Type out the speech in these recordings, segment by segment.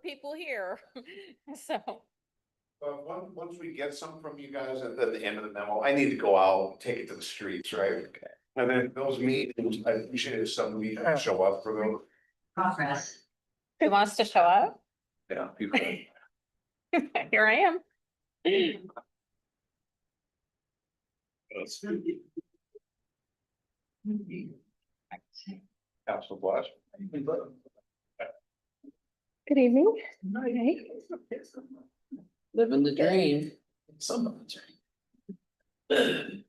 people here. So, But once we get some from you guys at the end of the memo, I need to go out, take it to the streets, right? Okay. And then those meetings, I appreciate if somebody can show up for those. Progress. who wants to show up? Yeah, people. Here I am. Council Blush. Good evening. Living the dream. Some of the dream.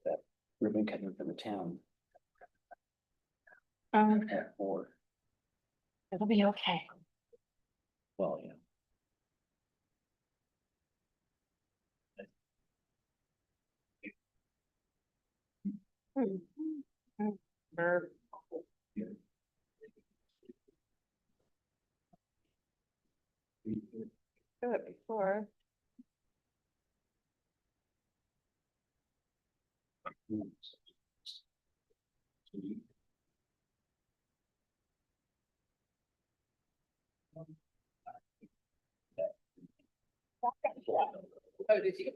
That ribbon cutting from the town. Or, It'll be okay. well, yeah. Do it before. Oh, did you?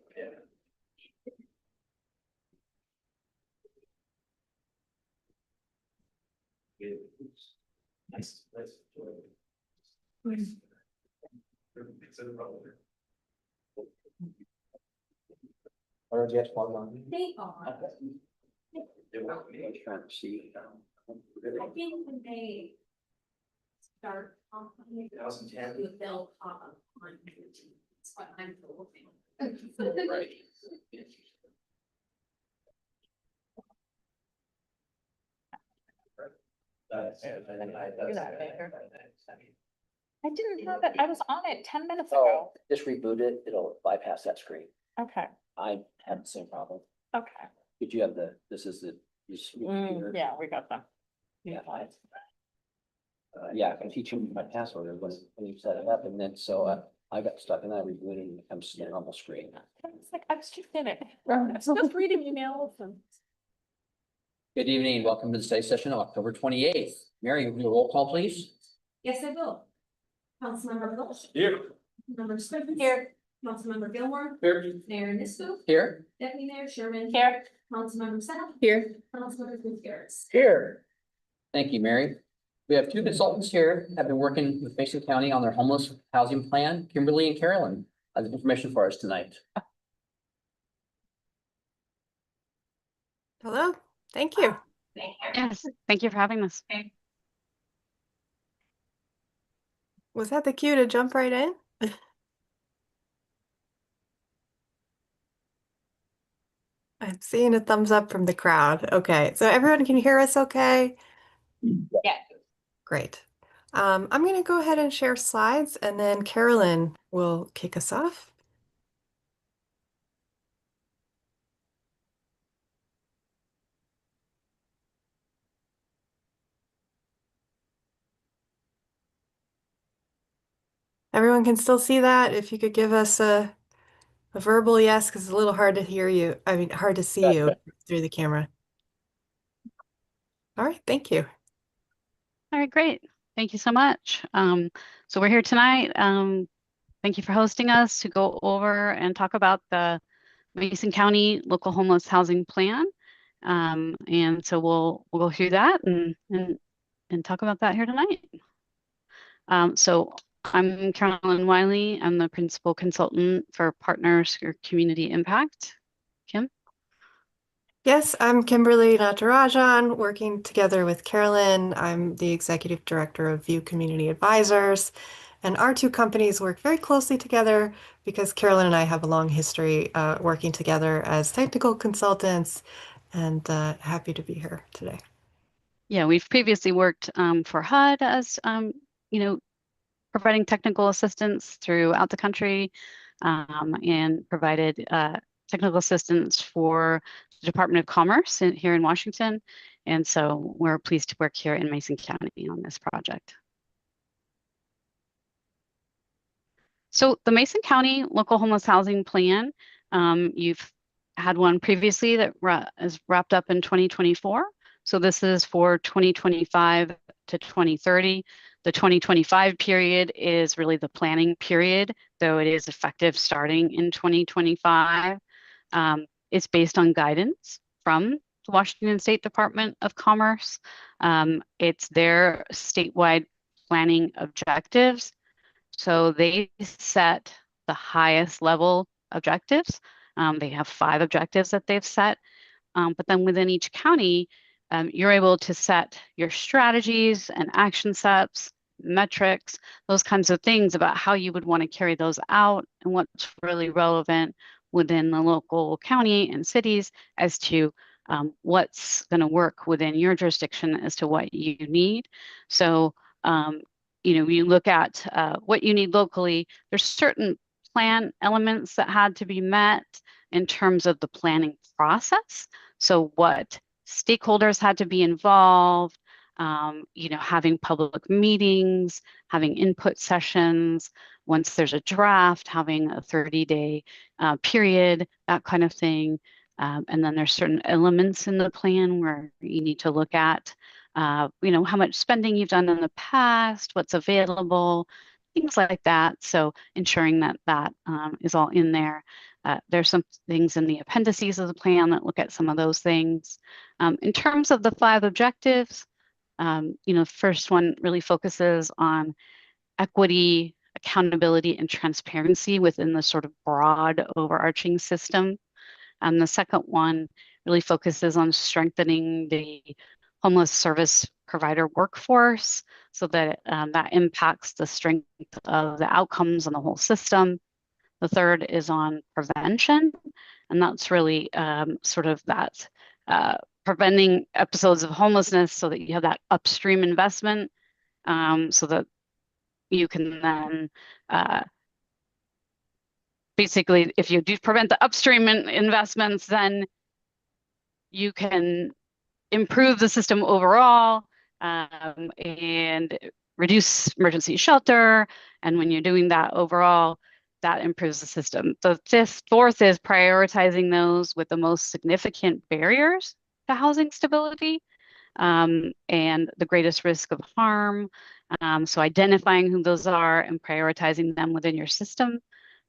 Nice. Or just one line. They are. I'm trying to see. I think when they start off, 2010. they'll pop up on YouTube. That's what I'm hoping. Right. I didn't have it. I was on it 10 minutes So ago. just reboot it, it'll bypass that screen. Okay, I had the same problem. okay. Did you have this is the. Yeah, we got them. Yeah, fine. Yeah, I can teach you my password when you set it up, and then I got stuck and I rebooted and it comes to the normal screen. It's like, I was just in it. I was just reading emails and. Good evening, and welcome to the study session of October 28th. Mary, will you roll call, please? Yes, I will. Councilmember Welch. Here. Member Smith. Here. Councilmember Gilmore. Here. Mayor Nisco. Here. Deputy Mayor Sherman. Here. Councilmember Sad. Here. Councilmember Gutierrez. Here. Thank you, Mary. We have two consultants here, have been working with Mason County on their homeless housing plan. Kimberly and Carolyn have information for us tonight. Hello, thank you. Yes, thank you for having us. Was that the cue to jump right in? I'm seeing a thumbs up from the crowd. Okay, so everyone can hear us okay? Yeah. Great. I'm going to go ahead and share slides, and then Carolyn will kick us off. Everyone can still see that? If you could give us a verbal yes, because it's a little hard to hear you. I mean, hard to see you through the camera. All right, thank you. All right, great. Thank you so much. So we're here tonight. Thank you for hosting us to go over and talk about the Mason County Local Homeless Housing Plan. And so we'll go through that and talk about that here tonight. So I'm Carolyn Wiley. I'm the principal consultant for Partners for Community Impact. Kim? Yes, I'm Kimberly Natarajan, working together with Carolyn. I'm the executive director of View Community Advisors, and our two companies work very closely together because Carolyn and I have a long history working together as technical consultants, and happy to be here today. Yeah, we've previously worked for HUD as, providing technical assistance throughout the country and provided technical assistance for the Department of Commerce here in Washington. And so we're pleased to work here in Mason County on this project. So the Mason County Local Homeless Housing Plan, you've had one previously that is wrapped up in 2024. So this is for 2025 to 2030. The 2025 period is really the planning period, though it is effective starting in 2025. It's based on guidance from the Washington State Department of Commerce. It's their statewide planning objectives. So they set the highest level objectives. They have 5 objectives that they've set. But then within each county, you're able to set your strategies and action steps, metrics, those kinds of things about how you would want to carry those out and what's really relevant within the local county and cities as to what's going to work within your jurisdiction as to what you need. So, you look at what you need locally, there's certain plan elements that had to be met in terms of the planning process. So what stakeholders had to be involved, having public meetings, having input sessions. Once there's a draft, having a 30-day period, that kind of thing. And then there's certain elements in the plan where you need to look at, how much spending you've done in the past, what's available, things like that. So ensuring that that is all in there. There's some things in the appendices of the plan that look at some of those things. In terms of the 5 objectives, the first one really focuses on equity, accountability, and transparency within the sort of broad overarching system. And the second one really focuses on strengthening the homeless service provider workforce so that that impacts the strength of the outcomes on the whole system. The third is on prevention, and that's really sort of that preventing episodes of homelessness so that you have that upstream investment so that you can then basically, if you do prevent the upstream investments, then you can improve the system overall and reduce emergency shelter. And when you're doing that overall, that improves the system. The fourth is prioritizing those with the most significant barriers to housing stability and the greatest risk of harm. So identifying who those are and prioritizing them within your system.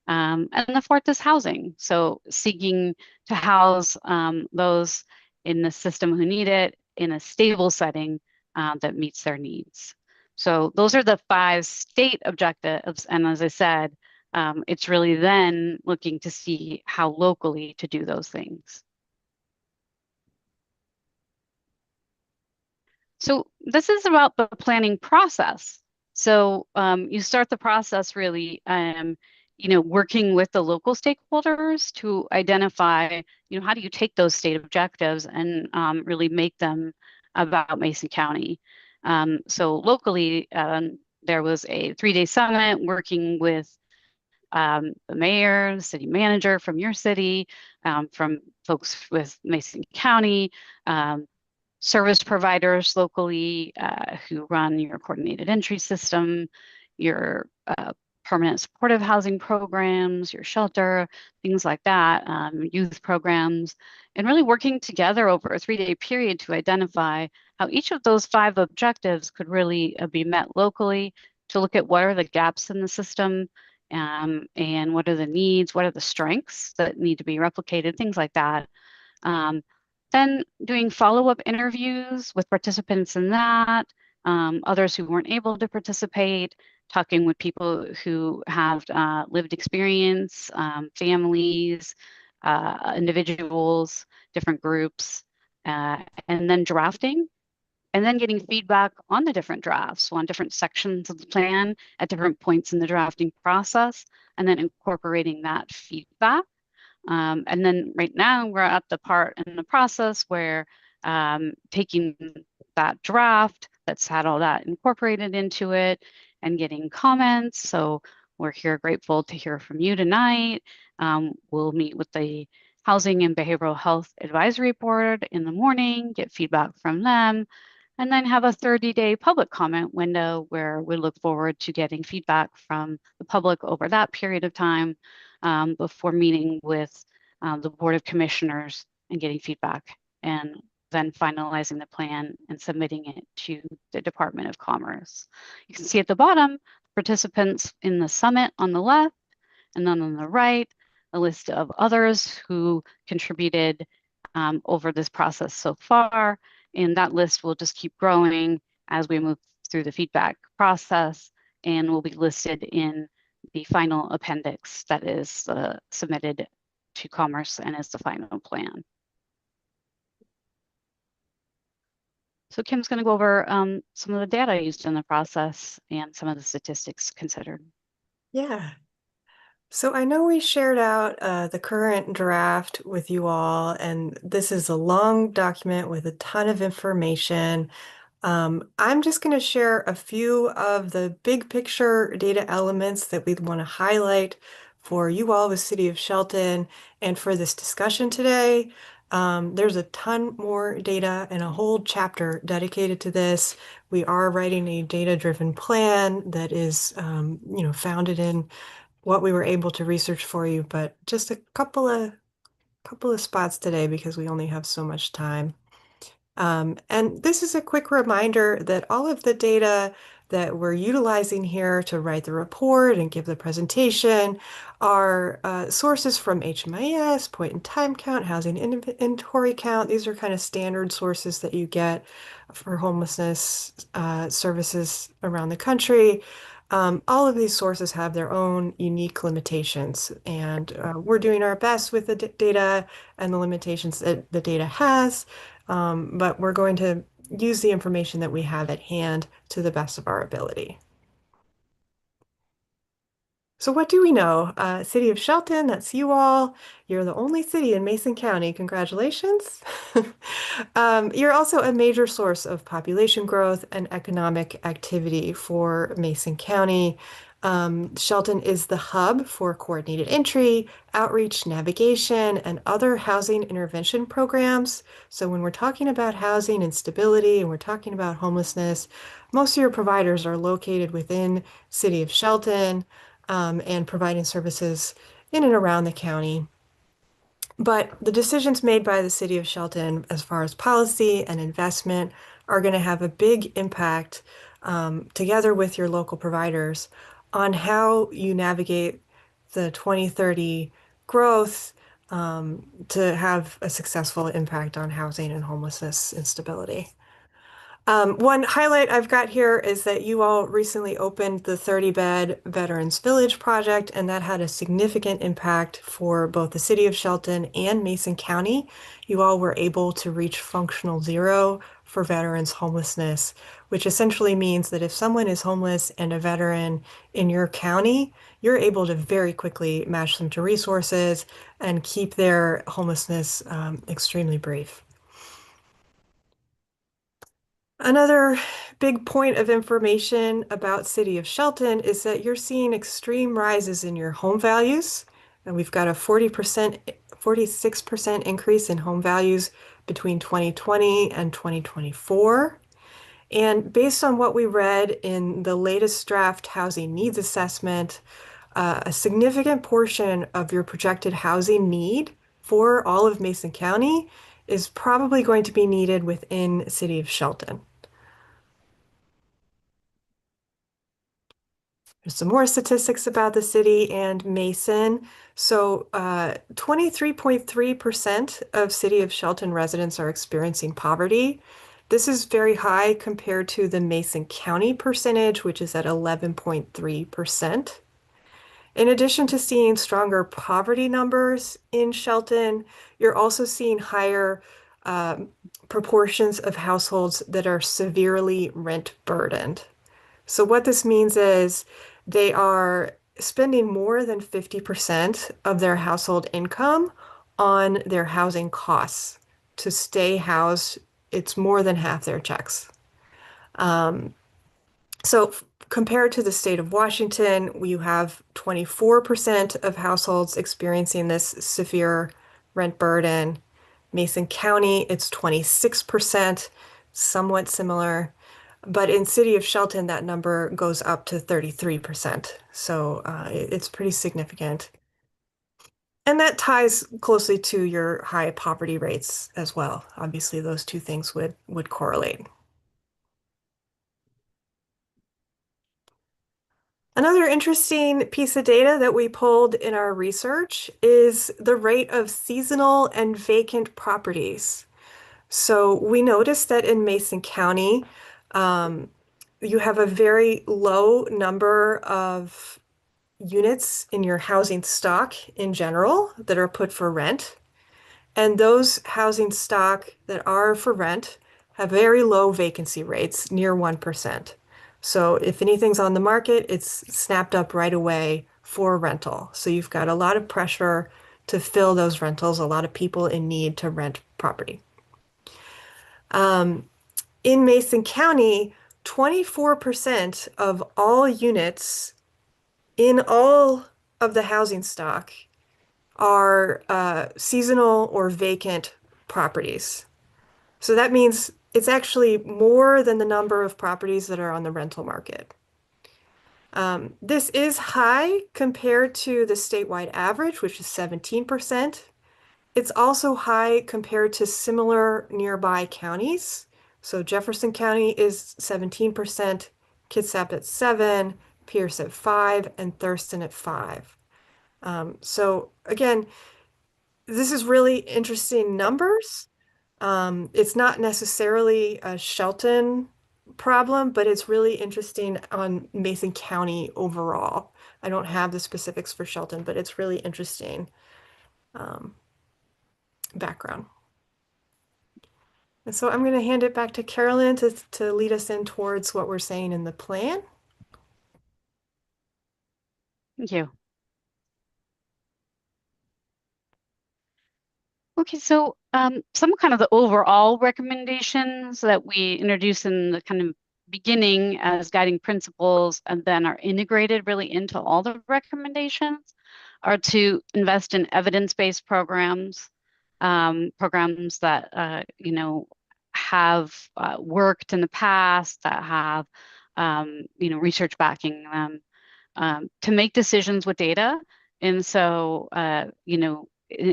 And the fourth is housing. So seeking to house those in the system who need it in a stable setting that meets their needs. So those are the 5 state objectives. And as I said, it's really then looking to see how locally to do those things. So this is about the planning process. So you start the process really, working with the local stakeholders to identify, how do you take those state objectives and really make them about Mason County. So locally, there was a 3-day summit working with the mayor, the city manager from your city, from folks with Mason County, service providers locally who run your coordinated entry system, your permanent supportive housing programs, your shelter, things like that, youth programs, and really working together over a 3-day period to identify how each of those 5 objectives could really be met locally, to look at what are the gaps in the system and what are the needs, what are the strengths that need to be replicated, things like that. Then doing follow-up interviews with participants in that, others who weren't able to participate, talking with people who have lived experience, families, individuals, different groups, and then drafting, and then getting feedback on the different drafts, on different sections of the plan at different points in the drafting process, and then incorporating that feedback. And then right now we're at the part in the process where taking that draft that's had all that incorporated into it and getting comments. So we're here grateful to hear from you tonight. We'll meet with the Housing and Behavioral Health Advisory Board in the morning, get feedback from them. and then have a 30-day public comment window where we look forward to getting feedback from the public over that period of time before meeting with the Board of Commissioners and getting feedback, and then finalizing the plan and submitting it to the Department of Commerce. You can see at the bottom, participants in the summit on the left, and then on the right, a list of others who contributed over this process so far. And that list will just keep growing as we move through the feedback process, and will be listed in the final appendix that is submitted to Commerce and is the final plan. So Kim's going to go over some of the data used in the process and some of the statistics considered. Yeah. So I know we shared out the current draft with you all, and this is a long document with a ton of information. I'm just going to share a few of the big picture data elements that we'd want to highlight for you all with City of Shelton and for this discussion today. There's a ton more data and a whole chapter dedicated to this. We are writing a data-driven plan that is, founded in what we were able to research for you, but just a couple of spots today because we only have so much time. And this is a quick reminder that all of the data that we're utilizing here to write the report and give the presentation are sources from HMIS, point in time count, housing inventory count. These are kind of standard sources that you get for homelessness services around the country. All of these sources have their own unique limitations, and we're doing our best with the data and the limitations that the data has, but we're going to use the information that we have at hand to the best of our ability. So what do we know? City of Shelton, that's you all. You're the only city in Mason County. Congratulations. You're also a major source of population growth and economic activity for Mason County. Shelton is the hub for coordinated entry, outreach, navigation, and other housing intervention programs. So when we're talking about housing and stability and we're talking about homelessness, most of your providers are located within City of Shelton. And providing services in and around the county. But the decisions made by the City of Shelton as far as policy and investment are going to have a big impact together with your local providers on how you navigate the 2030 growth to have a successful impact on housing and homelessness instability. One highlight I've got here is that you all recently opened the 30-bed Veterans Village project, and that had a significant impact for both the City of Shelton and Mason County. You all were able to reach functional zero for veterans homelessness, which essentially means that if someone is homeless and a veteran in your county, you're able to very quickly match them to resources and keep their homelessness extremely brief. Another big point of information about City of Shelton is that you're seeing extreme rises in your home values. And we've got a 46% increase in home values between 2020 and 2024. And based on what we read in the latest draft housing needs assessment, a significant portion of your projected housing need for all of Mason County is probably going to be needed within City of Shelton. There's some more statistics about the city and Mason. So 23.3% of City of Shelton residents are experiencing poverty. This is very high compared to the Mason County percentage, which is at 11.3%. In addition to seeing stronger poverty numbers in Shelton, you're also seeing higher proportions of households that are severely rent burdened. So what this means is they are spending more than 50% of their household income on their housing costs. To stay housed, it's more than half their checks. So compared to the state of Washington, you have 24% of households experiencing this severe rent burden. Mason County, it's 26%. somewhat similar. But in City of Shelton, that number goes up to 33%. So it's pretty significant. And that ties closely to your high poverty rates as well. Obviously, those two things would correlate. Another interesting piece of data that we pulled in our research is the rate of seasonal and vacant properties. So we noticed that in Mason County, you have a very low number of units in your housing stock in general that are put for rent. And those housing stock that are for rent have very low vacancy rates, near 1%. So if anything's on the market, it's snapped up right away for rental. So you've got a lot of pressure to fill those rentals, a lot of people in need to rent property. In Mason County, 24% of all units in all of the housing stock are seasonal or vacant properties. So that means it's actually more than the number of properties that are on the rental market. This is high compared to the statewide average, which is 17%. It's also high compared to similar nearby counties. So Jefferson County is 17%, Kitsap at 7%, Pierce at 5%, and Thurston at 5%. So again, this is really interesting numbers. It's not necessarily a Shelton problem, but it's really interesting on Mason County overall. I don't have the specifics for Shelton, but it's really interesting background. And so I'm going to hand it back to Carolyn to lead us in towards what we're saying in the plan. Thank you. Okay, so some kind of the overall recommendations that we introduced in the kind of beginning as guiding principles and then are integrated really into all the recommendations are to invest in evidence-based programs, programs that you know, have worked in the past, that have you know, research backing them, to make decisions with data. And so you know,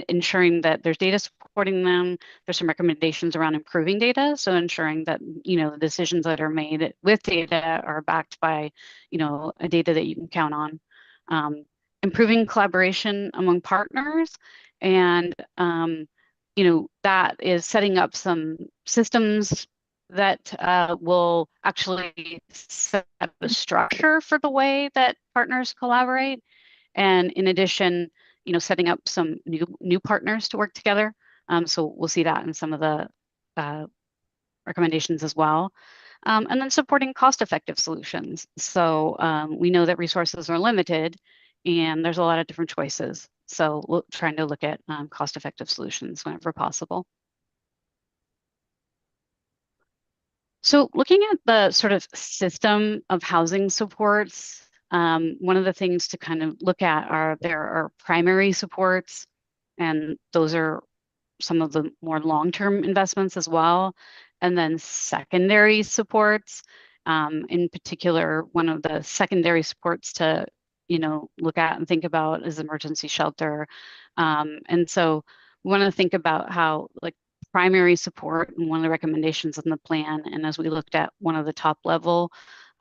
ensuring that there's data supporting them. There's some recommendations around improving data. So ensuring that, you know, the decisions that are made with data are backed by, you know, a data that you can count on. Improving collaboration among partners. And, you know, that is setting up some systems that will actually set up a structure for the way that partners collaborate. And in addition, you know, setting up some new partners to work together. So we'll see that in some of the recommendations as well. And then supporting cost-effective solutions. So we know that resources are limited and there's a lot of different choices. So trying to look at cost-effective solutions whenever possible. So looking at the sort of system of housing supports, one of the things to kind of look at there are primary supports, and those are some of the more long-term investments as well. And then secondary supports, in particular, one of the secondary supports to, you know, look at and think about is emergency shelter. And so we want to think about how, like, primary support, and one of the recommendations in the plan, and as we looked at one of the top level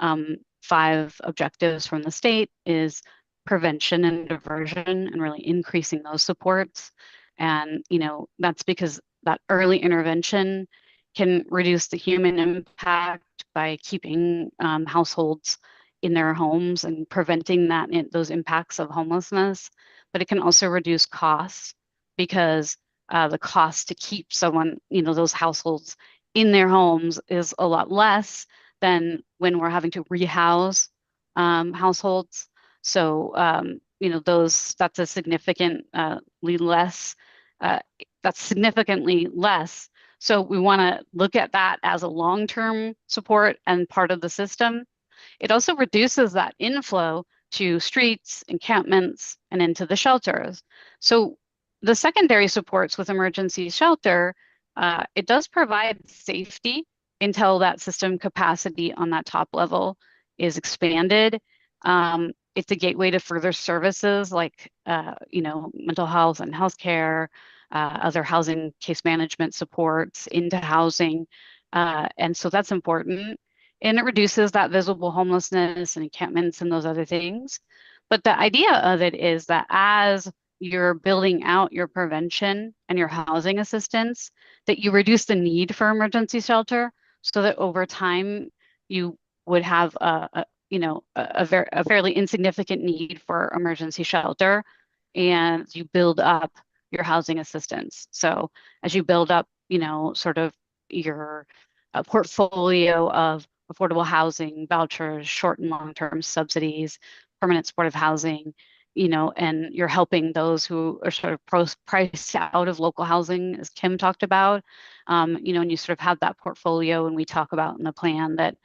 5 objectives from the state, is prevention and diversion, and really increasing those supports. And, you know, that's because that early intervention can reduce the human impact by keeping households in their homes and preventing those impacts of homelessness. But it can also reduce costs, because the cost to keep someone, you know, those households in their homes is a lot less than when we're having to rehouse households. So, you know, that's a significantly less. That's significantly less. So we want to look at that as a long-term support and part of the system. It also reduces that inflow to streets, encampments, and into the shelters. So the secondary supports with emergency shelter, it does provide safety until that system capacity on that top level is expanded. It's a gateway to further services like, mental health and healthcare, other housing case management supports into housing. And so that's important. And it reduces that visible homelessness and encampments and those other things. But the idea of it is that as you're building out your prevention and your housing assistance, that you reduce the need for emergency shelter so that over time you would have a fairly insignificant need for emergency shelter, and you build up your housing assistance. So as you build up, sort of your portfolio of affordable housing, vouchers, short and long-term subsidies, permanent supportive housing, and you're helping those who are sort of priced out of local housing, as Kim talked about, and you sort of have that portfolio, and we talk about in the plan that,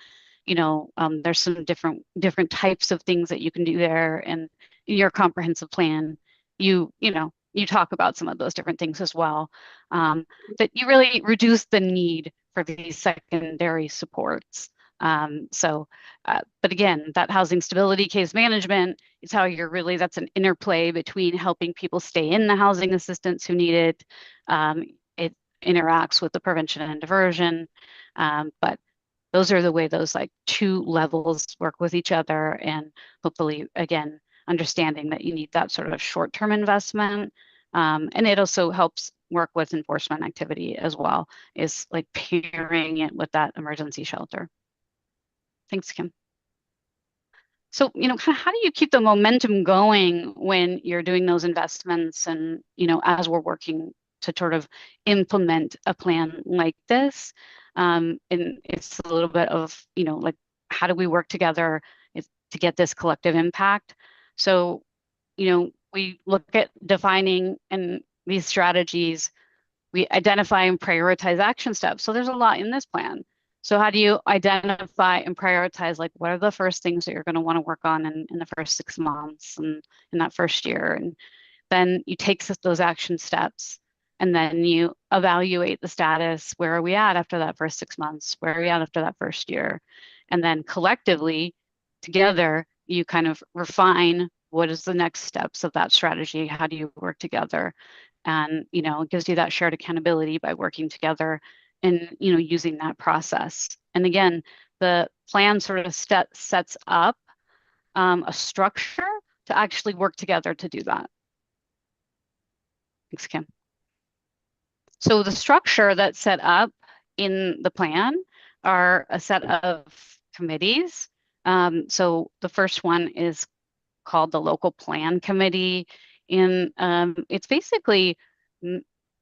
there's some different types of things that you can do there, and in your comprehensive plan, you talk about some of those different things as well, that you really reduce the need for these secondary supports. But again, that housing stability case management is how that's an interplay between helping people stay in the housing assistance who need it. It interacts with the prevention and diversion. But those are the way those like two levels work with each other, and hopefully, again, understanding that you need that sort of short-term investment. And it also helps work with enforcement activity as well, is like pairing it with that emergency shelter. Thanks, Kim. So, kind of how do you keep the momentum going when you're doing those investments and, as we're working to sort of implement a plan like this? And it's a little bit of, like, how do we work together to get this collective impact? So, we look at defining and these strategies, we identify and prioritize action steps. So there's a lot in this plan. So how do you identify and prioritize, like, what are the first things that you're going to want to work on in the first 6 months and in that first year? And then you take those action steps, and then you evaluate the status. Where are we at after that first 6 months? Where are we at after that first year? And then collectively, together, you kind of refine what is the next steps of that strategy. How do you work together? And, it gives you that shared accountability by working together and, using that process. And again, the plan sort of sets up a structure to actually work together to do that. Thanks, Kim. So the structure that's set up in the plan are a set of committees. So the first one is called the Local Plan Committee. And it's basically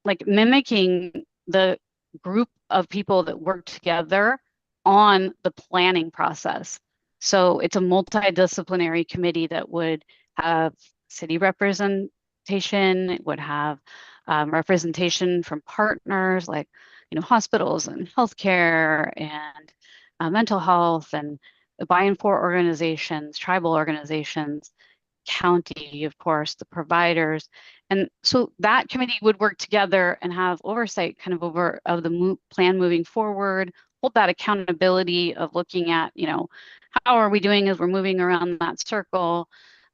like mimicking the group of people that work together on the planning process. So it's a multidisciplinary committee that would have city representation, it would have representation from partners like, hospitals and healthcare and mental health and buy-in for organizations, tribal organizations, county, of course, the providers. And so that committee would work together and have oversight kind of of the plan moving forward, hold that accountability of looking at, how are we doing as we're moving around that circle.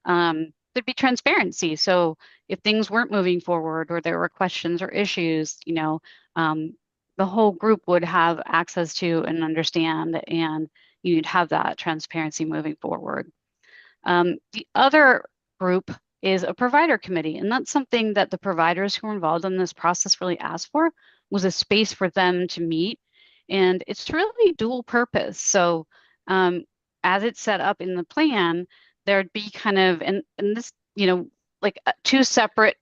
There'd be transparency. So if things weren't moving forward or there were questions or issues, the whole group would have access to and understand, and you'd have that transparency moving forward. The other group is a provider committee, and that's something that the providers who were involved in this process really asked for, was a space for them to meet. And it's really dual purpose. So as it's set up in the plan, there'd be kind of, and this, like two separate,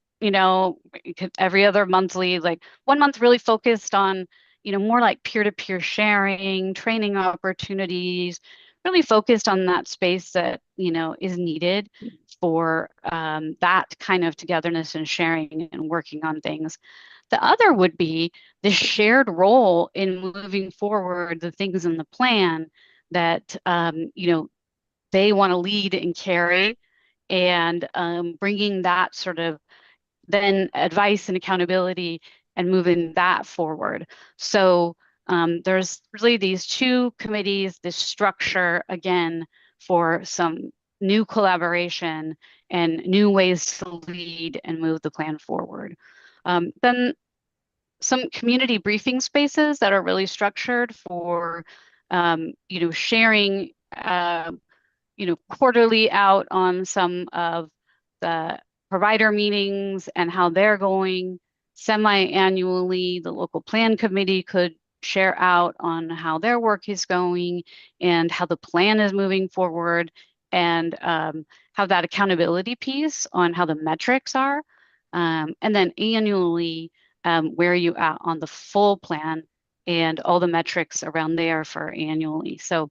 every other monthly, like 1 month really focused on, more like peer-to-peer sharing, training opportunities, really focused on that space that, is needed for that kind of togetherness and sharing and working on things. The other would be the shared role in moving forward the things in the plan that, they want to lead and carry, and bringing that sort of then advice and accountability and moving that forward. So There's really these two committees, this structure again for some new collaboration and new ways to lead and move the plan forward. Then some community briefing spaces that are really structured for, sharing, quarterly out on some of the provider meetings and how they're going. Semi-annually, the local plan committee could share out on how their work is going and how the plan is moving forward, and have that accountability piece on how the metrics are. And then annually, where are you at on the full plan and all the metrics around there for annually. So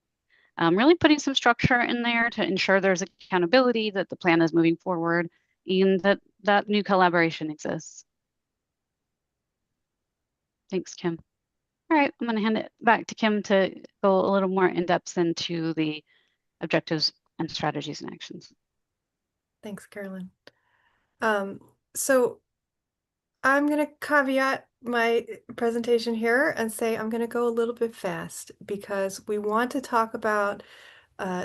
really putting some structure in there to ensure there's accountability, that the plan is moving forward, and that new collaboration exists. Thanks, Kim. All right, I'm going to hand it back to Kim to go a little more in depth into the objectives and strategies and actions. Thanks, Carolyn. So I'm going to caveat my presentation here and say I'm going to go a little bit fast because we want to talk about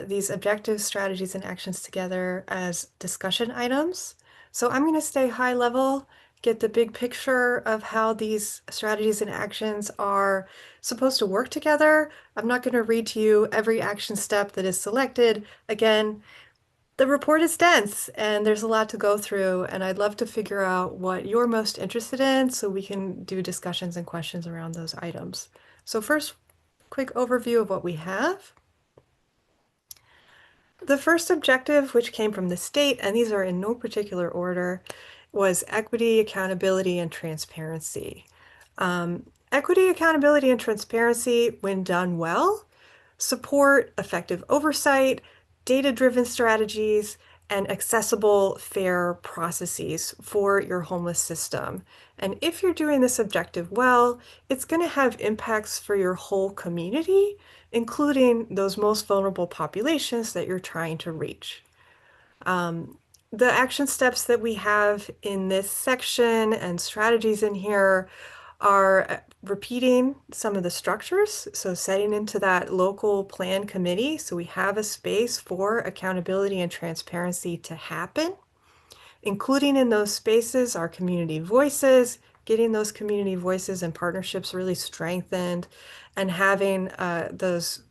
these objectives, strategies, and actions together as discussion items. So I'm going to stay high level, get the big picture of how these strategies and actions are supposed to work together. I'm not going to read to you every action step that is selected. Again, the report is dense and there's a lot to go through, and I'd love to figure out what you're most interested in so we can do discussions and questions around those items. So first, quick overview of what we have. The first objective, which came from the state, and these are in no particular order, was equity, accountability, and transparency. Equity, accountability, and transparency, when done well, support effective oversight, data-driven strategies, and accessible, fair processes for your homeless system. And if you're doing this objective well, it's going to have impacts for your whole community, including those most vulnerable populations that you're trying to reach. The action steps that we have in this section and strategies in here are repeating some of the structures, so setting into that local plan committee so we have a space for accountability and transparency to happen, including in those spaces our community voices, getting those community voices and partnerships really strengthened, and having those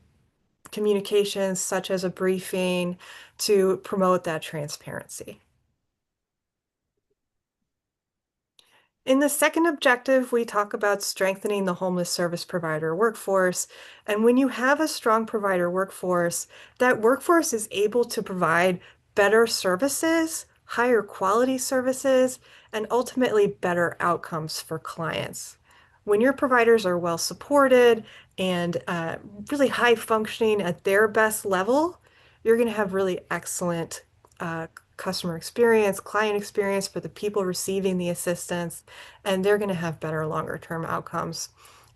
communications such as a briefing to promote that transparency. In the second objective, we talk about strengthening the homeless service provider workforce. And when you have a strong provider workforce, that workforce is able to provide better services, higher quality services, and ultimately better outcomes for clients. When your providers are well supported and really high functioning at their best level, you're going to have really excellent customer experience, client experience for the people receiving the assistance, and they're going to have better longer term outcomes.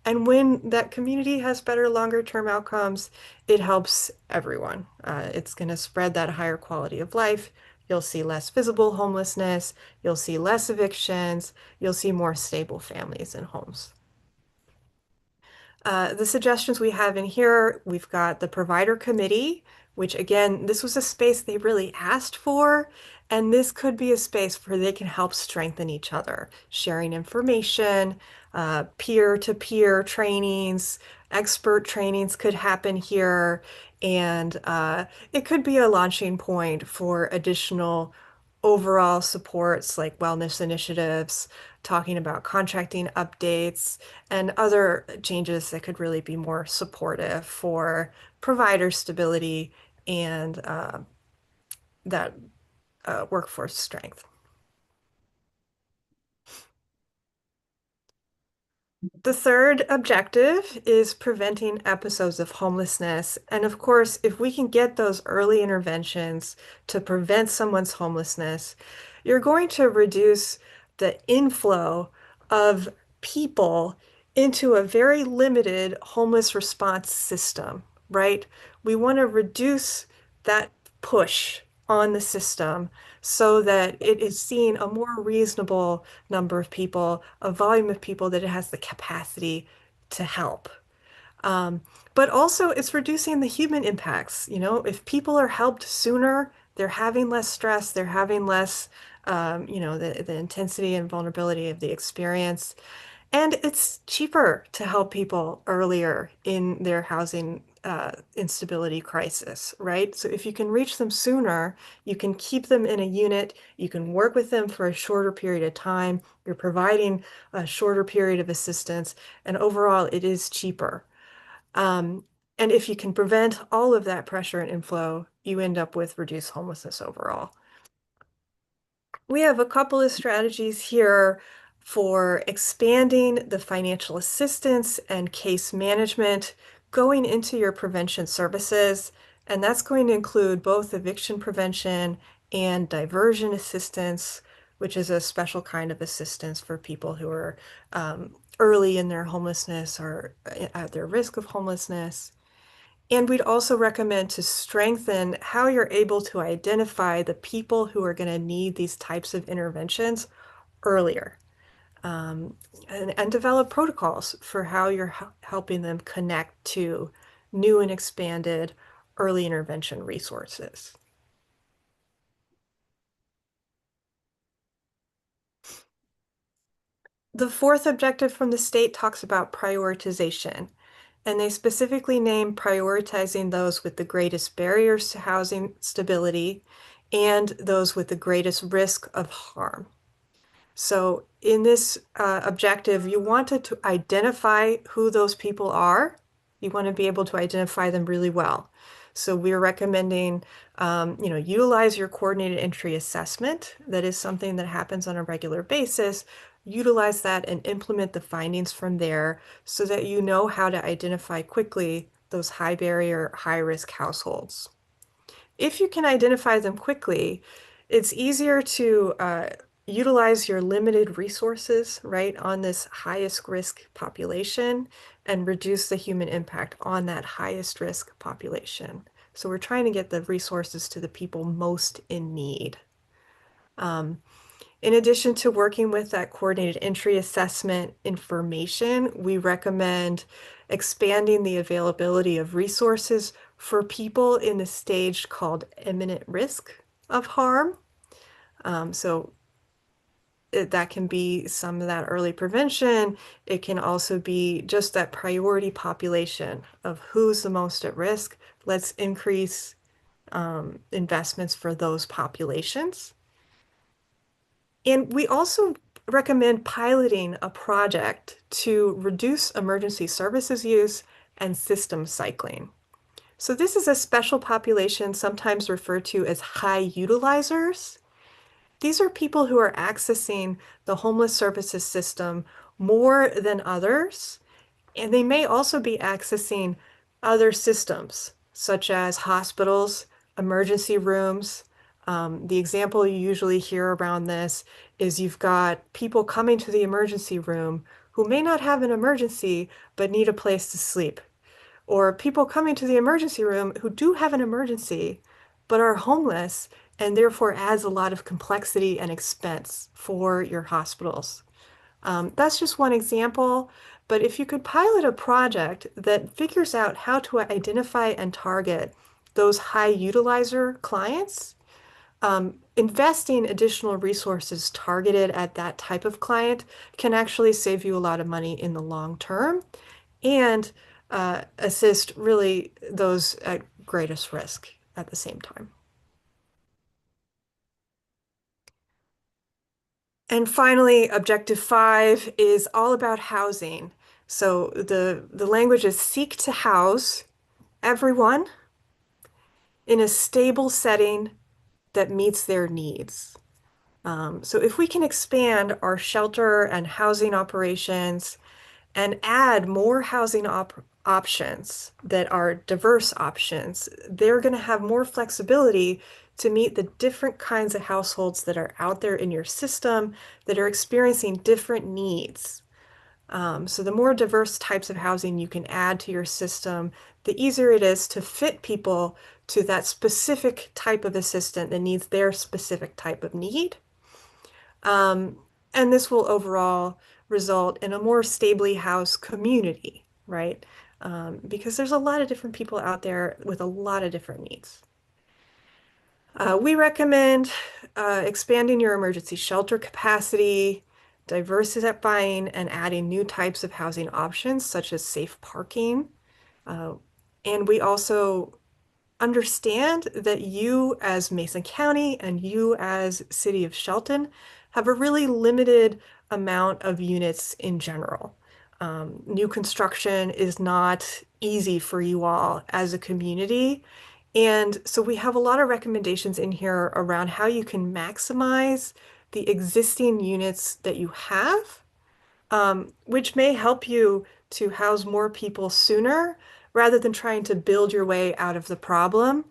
And when that community has better longer term outcomes, it helps everyone. It's going to spread that higher quality of life. You'll see less visible homelessness. You'll see less evictions. You'll see more stable families and homes. The suggestions we have in here, we've got the provider committee, which again, this was a space they really asked for, and this could be a space where they can help strengthen each other, sharing information, peer-to-peer trainings, expert trainings could happen here, and it could be a launching point for additional overall supports like wellness initiatives, talking about contracting updates, and other changes that could really be more supportive for provider stability and that workforce strength. The third objective is preventing episodes of homelessness. And of course, if we can get those early interventions to prevent someone's homelessness, you're going to reduce the inflow of people into a very limited homeless response system, right? We want to reduce that push on the system so that it is seeing a more reasonable number of people, a volume of people that it has the capacity to help. But also it's reducing the human impacts. You know, if people are helped sooner, they're having less stress, they're having less, the intensity and vulnerability of the experience. And it's cheaper to help people earlier in their housing instability crisis, right? So if you can reach them sooner, you can keep them in a unit, you can work with them for a shorter period of time, you're providing a shorter period of assistance, and overall it is cheaper. Um, and if you can prevent all of that pressure and inflow, you end up with reduced homelessness overall. We have a couple of strategies here for expanding the financial assistance and case management going into your prevention services. And that's going to include both eviction prevention and diversion assistance, which is a special kind of assistance for people who are early in their homelessness or at their risk of homelessness. And we'd also recommend to strengthen how you're able to identify the people who are going to need these types of interventions earlier, and develop protocols for how you're helping them connect to new and expanded early intervention resources. The fourth objective from the state talks about prioritization. And they specifically name prioritizing those with the greatest barriers to housing stability and those with the greatest risk of harm. So in this objective, you wanted to identify who those people are. You want to be able to identify them really well. So we're recommending, utilize your coordinated entry assessment. That is something that happens on a regular basis. Utilize that and implement the findings from there so that you know how to identify quickly those high barrier, high risk households. If you can identify them quickly, it's easier to utilize your limited resources, right, on this highest risk population and reduce the human impact on that highest risk population. So we're trying to get the resources to the people most in need. In addition to working with that coordinated entry assessment information, we recommend expanding the availability of resources for people in the stage called imminent risk of harm. That can be some of that early prevention. It can also be just that priority population of who's the most at risk. Let's increase investments for those populations. And we also recommend piloting a project to reduce emergency services use and system cycling. So this is a special population, sometimes referred to as high utilizers. These are people who are accessing the homeless services system more than others, and they may also be accessing other systems, such as hospitals, emergency rooms. The example you usually hear around this is you've got people coming to the emergency room who may not have an emergency, but need a place to sleep. Or people coming to the emergency room who do have an emergency, but are homeless and therefore adds a lot of complexity and expense for your hospitals. That's just one example, but if you could pilot a project that figures out how to identify and target those high utilizer clients, investing additional resources targeted at that type of client can actually save you a lot of money in the long term and assist really those at greatest risk at the same time. And finally, objective 5 is all about housing. So the language is seek to house everyone in a stable setting that meets their needs. So if we can expand our shelter and housing operations and add more housing options that are diverse options, they're going to have more flexibility to meet the different kinds of households that are out there in your system that are experiencing different needs. So the more diverse types of housing you can add to your system, the easier it is to fit people to that specific type of assistant that needs their specific type of need. And this will overall result in a more stably housed community, right? because there's a lot of different people out there with a lot of different needs. We recommend expanding your emergency shelter capacity, diversifying and adding new types of housing options such as safe parking. And we also understand that you as Mason County and you as City of Shelton have a really limited amount of units in general. New construction is not easy for you all as a community. And so we have a lot of recommendations in here around how you can maximize the existing units that you have, which may help you to house more people sooner rather than trying to build your way out of the problem.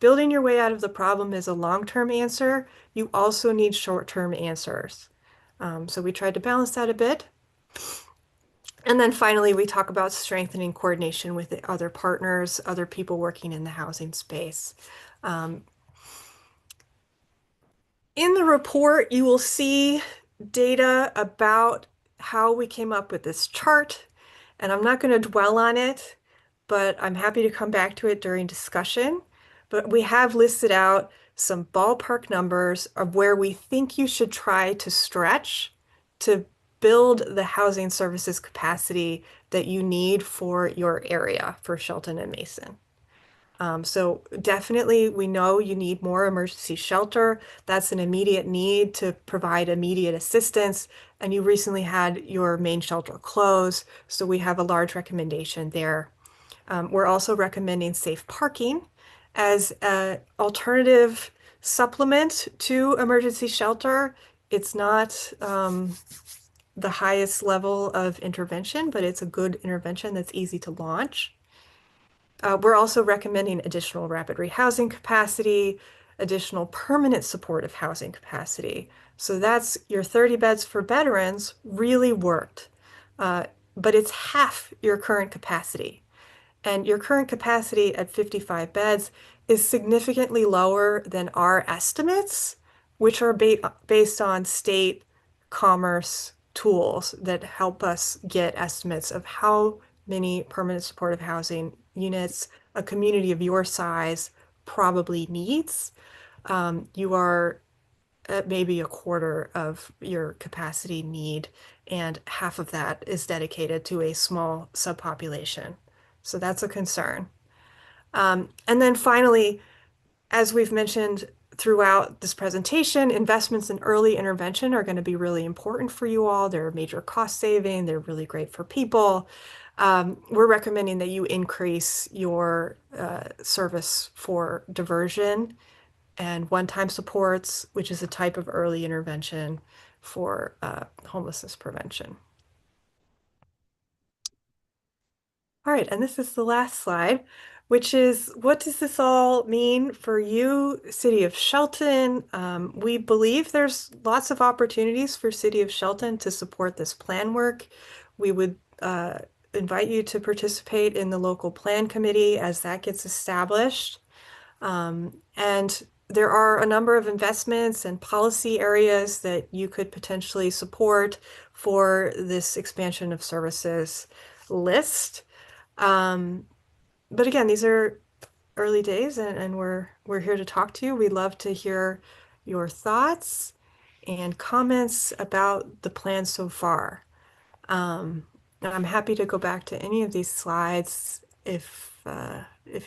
Building your way out of the problem is a long-term answer. You also need short-term answers. So we tried to balance that a bit. And then finally, we talk about strengthening coordination with the other partners, other people working in the housing space. In the report, you will see data about how we came up with this chart, and I'm not going to dwell on it, but I'm happy to come back to it during discussion. But we have listed out some ballpark numbers of where we think you should try to stretch to build the housing services capacity that you need for your area, for Shelton and Mason. So definitely we know you need more emergency shelter. That's an immediate need to provide immediate assistance. And you recently had your main shelter close, so we have a large recommendation there. We're also recommending safe parking as an alternative supplement to emergency shelter. It's not the highest level of intervention, but it's a good intervention that's easy to launch. We're also recommending additional rapid rehousing capacity, additional permanent supportive housing capacity. So that's your 30 beds for veterans really worked, but it's half your current capacity. And your current capacity at 55 beds is significantly lower than our estimates, which are based on state commerce tools that help us get estimates of how many permanent supportive housing units a community of your size probably needs. You are at maybe a quarter of your capacity need, and half of that is dedicated to a small subpopulation. So that's a concern. And then finally, as we've mentioned throughout this presentation, investments in early intervention are going to be really important for you all. They're a major cost saving. They're really great for people. We're recommending that you increase your service for diversion and one-time supports, which is a type of early intervention for homelessness prevention. All right, and this is the last slide, which is what does this all mean for you, City of Shelton? We believe there's lots of opportunities for City of Shelton to support this plan work. We would invite you to participate in the local plan committee as that gets established. And there are a number of investments and policy areas that you could potentially support for this expansion of services list. But again, these are early days and we're here to talk to you. We'd love to hear your thoughts and comments about the plan so far. And I'm happy to go back to any of these slides if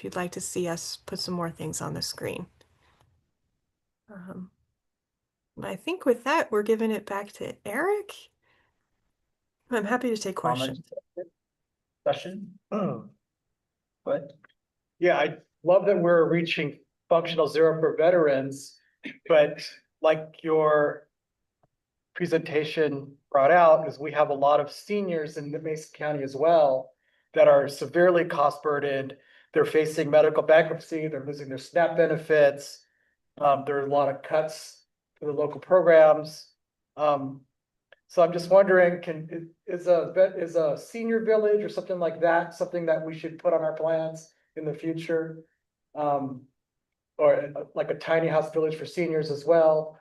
you'd like to see us put some more things on the screen. I think with that, we're giving it back to Eric. I'm happy to take questions. Question? What? Yeah, I love that we're reaching functional zero for veterans, but like your presentation brought out, is we have a lot of seniors in the Mason County as well that are severely cost burdened. They're facing medical bankruptcy, they're losing their SNAP benefits. There are a lot of cuts to the local programs. So I'm just wondering, is a senior village or something like that, something that we should put on our plans in the future? Or like a tiny house village for seniors as well.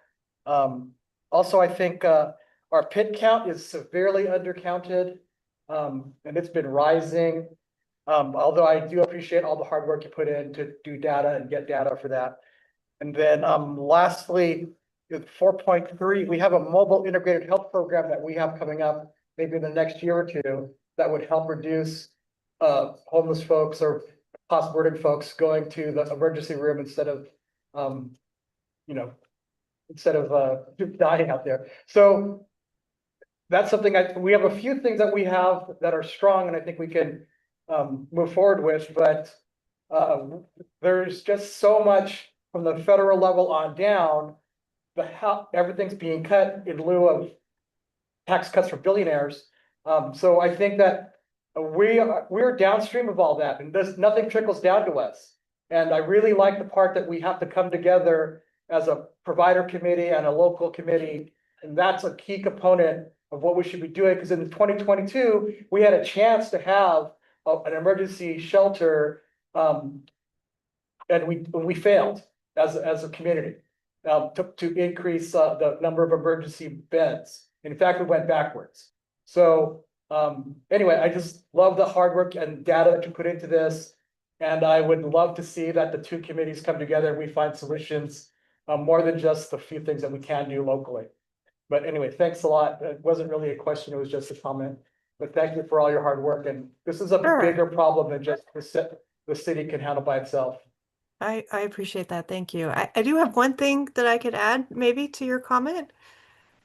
Also, I think our pit count is severely undercounted, and it's been rising. Although I do appreciate all the hard work you put in to do data and get data for that. And then lastly, 4.3, we have a mobile integrated health program that we have coming up maybe in the next year or two that would help reduce homeless folks or hospital folks going to the emergency room instead of dying out there. So that's something we have a few things that we have that are strong and I think we can move forward with, but there's just so much from the federal level on down, everything's being cut in lieu of tax cuts for billionaires. So I think that we're downstream of all that, and nothing trickles down to us. And I really like the part that we have to come together as a provider committee and a local committee, and that's a key component of what we should be doing. Because in 2022, we had a chance to have an emergency shelter, and we failed as a community to increase the number of emergency beds. In fact, we went backwards. So anyway, I just love the hard work and data that you put into this. And I would love to see that the two committees come together and we find solutions more than just the few things that we can do locally. But anyway, thanks a lot. It wasn't really a question, it was just a comment. But thank you for all your hard work. And this is a Sure. bigger problem than just the city can handle by itself. I appreciate that. Thank you. I do have one thing that I could add maybe to your comment,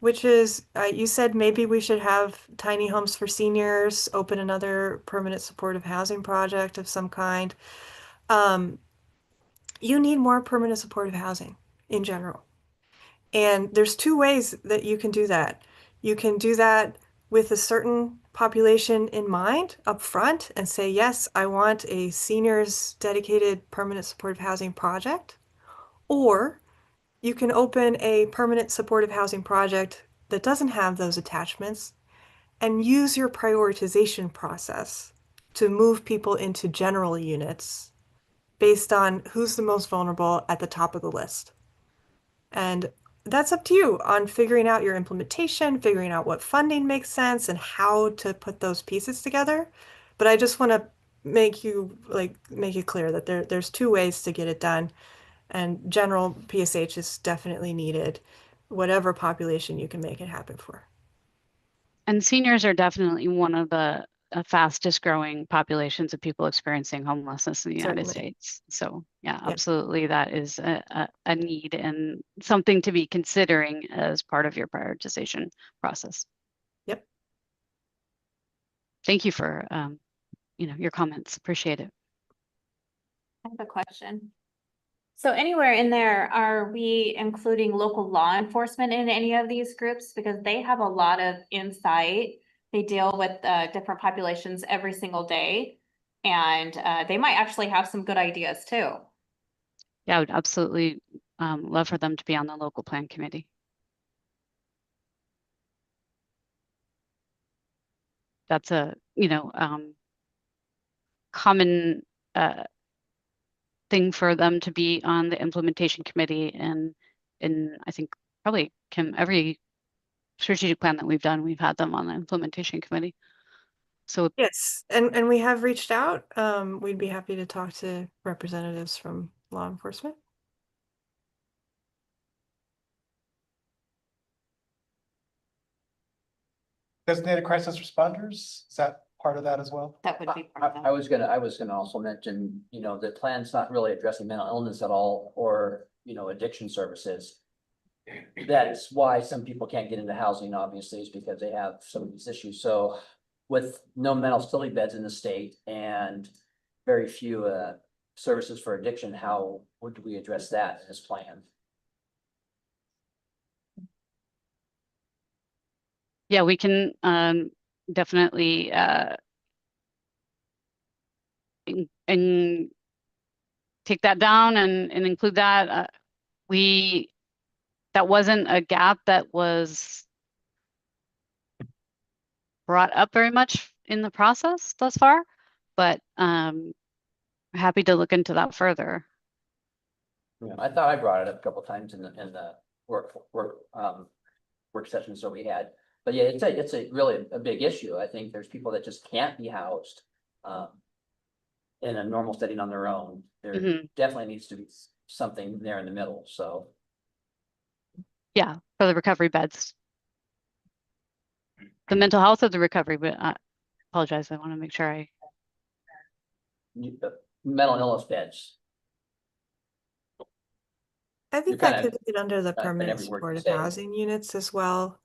which is you said maybe we should have tiny homes for seniors, open another permanent supportive housing project of some kind. You need more permanent supportive housing in general. And there's two ways that you can do that. You can do that with a certain population in mind up front and say, yes, I want a seniors dedicated permanent supportive housing project. Or you can open a permanent supportive housing project that doesn't have those attachments and use your prioritization process to move people into general units based on who's the most vulnerable at the top of the list. And that's up to you on figuring out your implementation, figuring out what funding makes sense and how to put those pieces together. But I just want to make it clear that there's two ways to get it done. And general PSH is definitely needed, whatever population you can make it happen for. And seniors are definitely one of the fastest growing populations of people experiencing homelessness in the United Certainly. States. So yeah, Yep. absolutely. That is a need and something to be considering as part of your prioritization process. Yep. Thank you for, your comments. Appreciate it. I have a question. So anywhere in there, are we including local law enforcement in any of these groups? Because they have a lot of insight. They deal with different populations every single day. And they might actually have some good ideas too. Yeah, I would absolutely love for them to be on the local plan committee. That's a, common thing for them to be on the implementation committee, and I think probably every strategic plan that we've done, we've had them on the implementation committee. So Yes, and we have reached out. We'd be happy to talk to representatives from law enforcement. Designated crisis responders, is that part of that as well? That would be part of I that. was gonna also mention, the plan's not really addressing mental illness at all, or, addiction services. That's why some people can't get into housing, obviously, is because they have some of these issues. So with no mental facility beds in the state and very few services for addiction, how would we address that in this plan? yeah, we can definitely and take that down and include that. That wasn't a gap that was brought up very much in the process thus far, but happy to look into that further. I thought I brought it up a couple times in the work sessions that we had. But yeah, it's a really a big issue. I think there's people that just can't be housed. in a normal setting on their own. There Mhm. definitely needs to be something there in the middle, so. Yeah, for the recovery beds. The mental health of the recovery, but I apologize. I want to make sure Mental illness beds. I You're think that kinda could fit under the not in permanent every word you supportive say. housing units as well.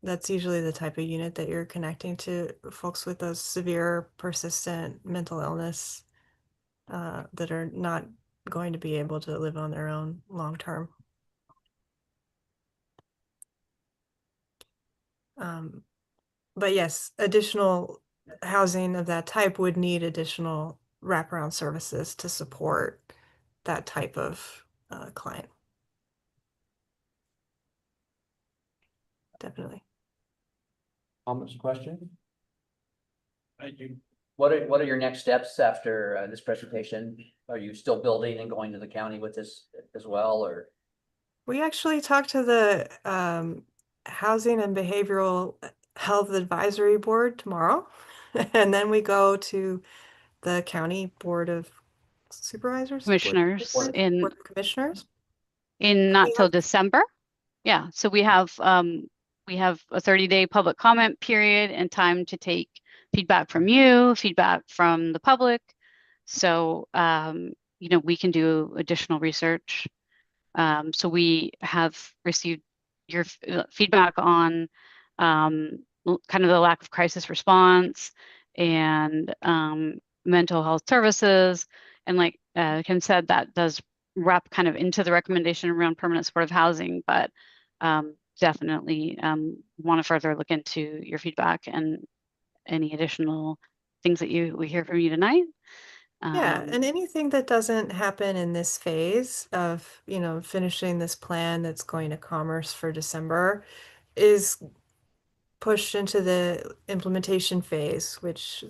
That's usually the type of unit that you're connecting to folks with those severe persistent mental illness that are not going to be able to live on their own long term. But yes, additional housing of that type would need additional wraparound services to support that type of client. Definitely. Comments, question? Thank you. What are your next steps after this presentation? Are you still building and going to the county with this as well, or? We actually talked to the Housing and Behavioral Health Advisory Board tomorrow. And then we go to the County Board of Supervisors? commissioners Board of Commissioners? in We not till have- December. Yeah, so we have a 30-day public comment period and time to take feedback from you, feedback from the public. So you know, we can do additional research. So we have received your feedback on kind of the lack of crisis response and mental health services. And like Ken said, that does wrap kind of into the recommendation around permanent supportive housing, but definitely want to further look into your feedback and any additional things that we hear from you tonight. Yeah, and anything that doesn't happen in this phase of, finishing this plan that's going to Commerce for December is pushed into the implementation phase, which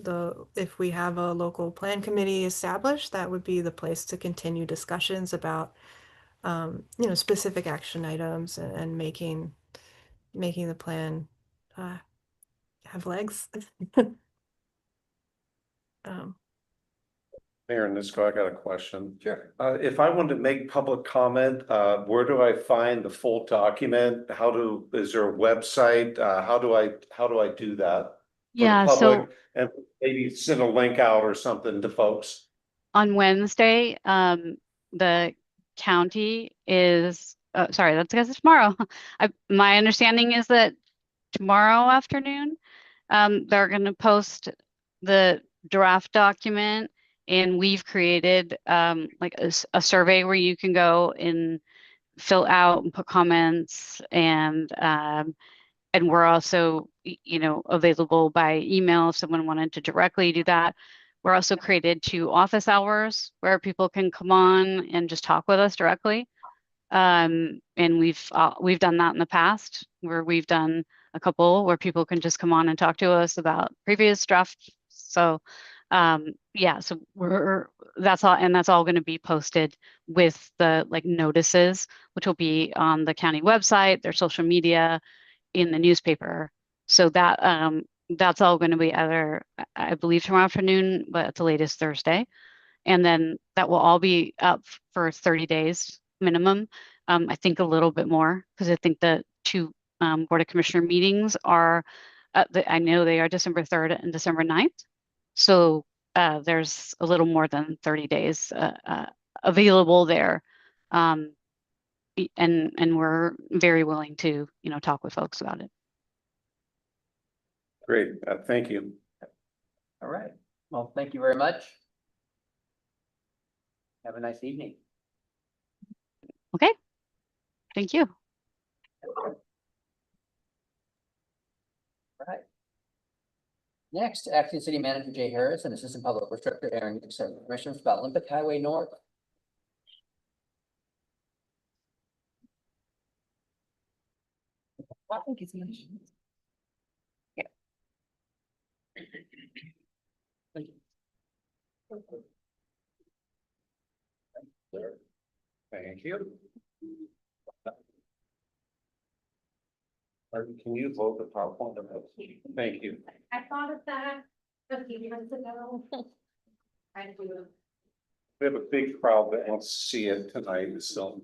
if we have a local plan committee established, that would be the place to continue discussions about, specific action items and making the plan have legs. Um, Mayor Nisco, I got a question. Sure. If I wanted to make public comment, where do I find the full document? Is there a website? How do I do that? For the Yeah, so public, and maybe send a link out or something to folks. on Wednesday, the county is, sorry, that's because it's tomorrow. My understanding is that tomorrow afternoon, they're going to post the draft document, and we've created like a survey where you can go and fill out and put comments, and we're also, available by email if someone wanted to directly do that. We're also created 2 office hours where people can come on and just talk with us directly. And we've done that in the past, where we've done a couple where people can just come on and talk to us about previous drafts. So yeah, so that's all going to be posted with the notices, which will be on the county website, their social media, in the newspaper. So that's all going to be either, I believe, tomorrow afternoon, but at the latest Thursday. And then that will all be up for 30 days minimum. I think a little bit more, because I think the 2 Board of Commissioner meetings are, I know they are December 3rd and December 9th. So there's a little more than 30 days available there. And we're very willing to, talk with folks about it. Great, thank you. All right. Well, thank you very much. Have a nice evening. Okay. Thank you. All right. Next, Acting City Manager Jay Harris and Assistant Public Works Director Aaron Nixon, Commissioners about Olympic Highway North. Thank you. Can you vote the PowerPoint? Thank you. I thought of that a few months ago. Trying to do We have a big crowd that wants to see it tonight, so.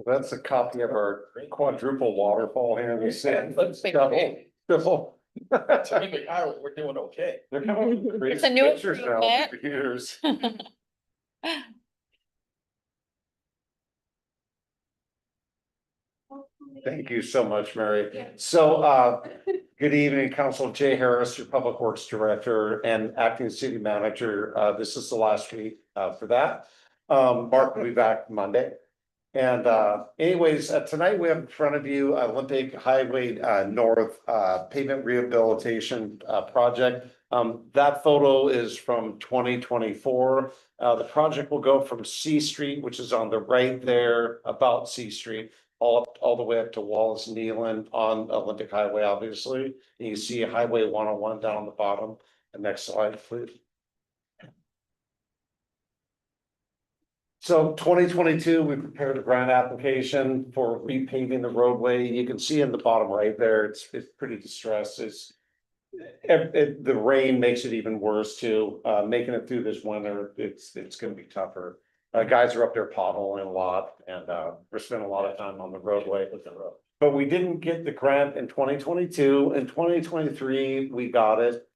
That's a copy of our quadruple waterfall here. We said, let's take a whole. We're doing okay. They're coming up with great It's a new pictures now improvement. for years. Thank you so much, Mary. So, good evening, Council. Jay Harris, your Public Works Director and Acting City Manager. This is the last week, for that. Mark will be back Monday. And, anyways, tonight we have in front of you Olympic Highway, North, pavement rehabilitation, project. That photo is from 2024. The project will go from C Street, which is on the right there, about C Street, all the way up to Wallace Nealon on Olympic Highway, obviously. And you see Highway 101 down on the bottom. The next slide, please. So 2022, we prepared a grant application for repaving the roadway. You can see in the bottom right there, it's pretty distressed. The rain makes it even worse too. Making it through this winter, it's gonna be tougher. Guys are up there potholing a lot and we're spending a lot of time on the roadway. But we didn't get the grant in 2022. In 2023, we got it.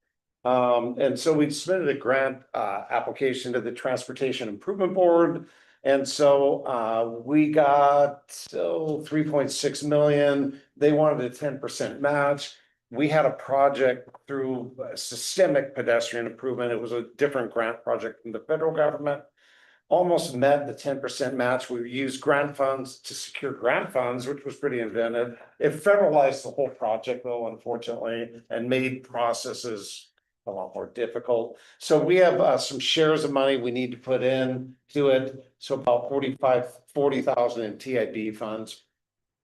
And so we submitted a grant application to the Transportation Improvement Board. And so we got 3.6 million. They wanted a 10% match. We had a project through Systemic Pedestrian Improvement. It was a different grant project from the federal government. Almost met the 10% match. We used grant funds to secure grant funds, which was pretty inventive. It federalized the whole project though, unfortunately, and made processes a lot more difficult. So we have some shares of money we need to put in to it. So about 40,000 in TIB funds.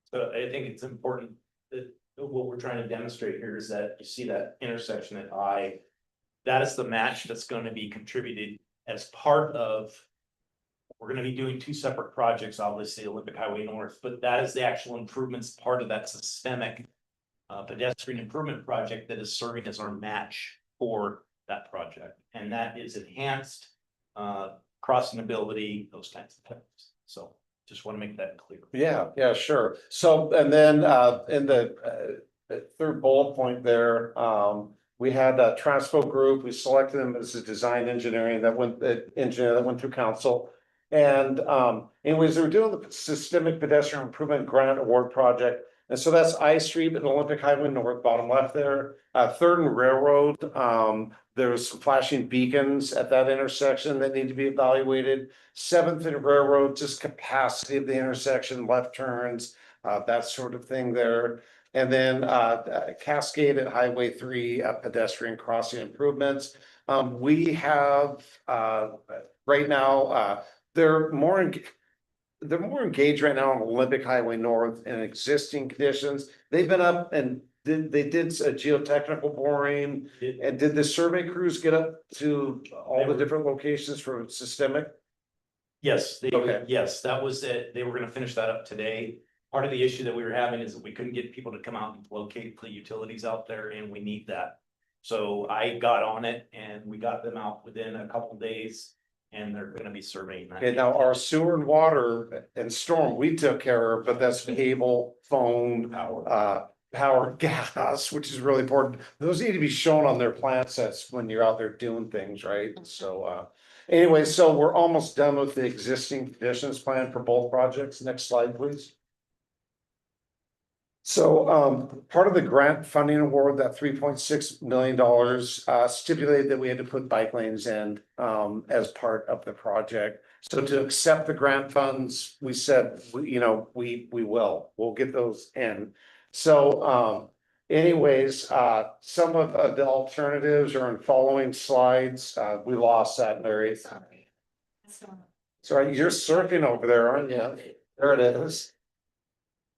So I think it's important that what we're trying to demonstrate here is that you see that intersection at I. That is the match that's going to be contributed as part of. We're going to be doing two separate projects, obviously Olympic Highway North, but that is the actual improvements part of that systemic pedestrian improvement project that is serving as our match for that project. And that is enhanced crossing ability, those kinds of things. So just want to make that clear. Yeah, sure. So, and then in the third bullet point there, we had a Transpo Group. We selected them as a design engineering that went through council. And anyways, they were doing the Systemic Pedestrian Improvement Grant Award Project. And so that's I Street and Olympic Highway North, bottom left there. Third and Railroad, there's some flashing beacons at that intersection that need to be evaluated. 7th and Railroad, just capacity of the intersection, left turns, that sort of thing there. And then Cascade at Highway 3, pedestrian crossing improvements. We have right now, they're more engaged right now on Olympic Highway North in existing conditions. They've been up and they did a geotechnical boring. And did the survey crews get up to all the different locations for Systemic? Yes, Okay. yes, that was it. They were going to finish that up today. Part of the issue that we were having is that we couldn't get people to come out and locate the utilities out there, and we need that. So I got on it and we got them out within a couple of days. And they're gonna be surveying that. Okay, now our sewer and water and storm, we took care of, but that's cable, phone, power, gas, which is really important. Those need to be shown on their plan sets when you're out there doing things, right? So, anyway, so we're almost done with the existing conditions plan for both projects. Next slide, please. So, part of the grant funding award, that $3.6 million, stipulated that we had to put bike lanes in, as part of the project. So to accept the grant funds, we said, we'll get those in. So, anyways, some of the alternatives are in following slides. We lost that, Larry. Sorry, you're surfing over there, aren't you? There it is.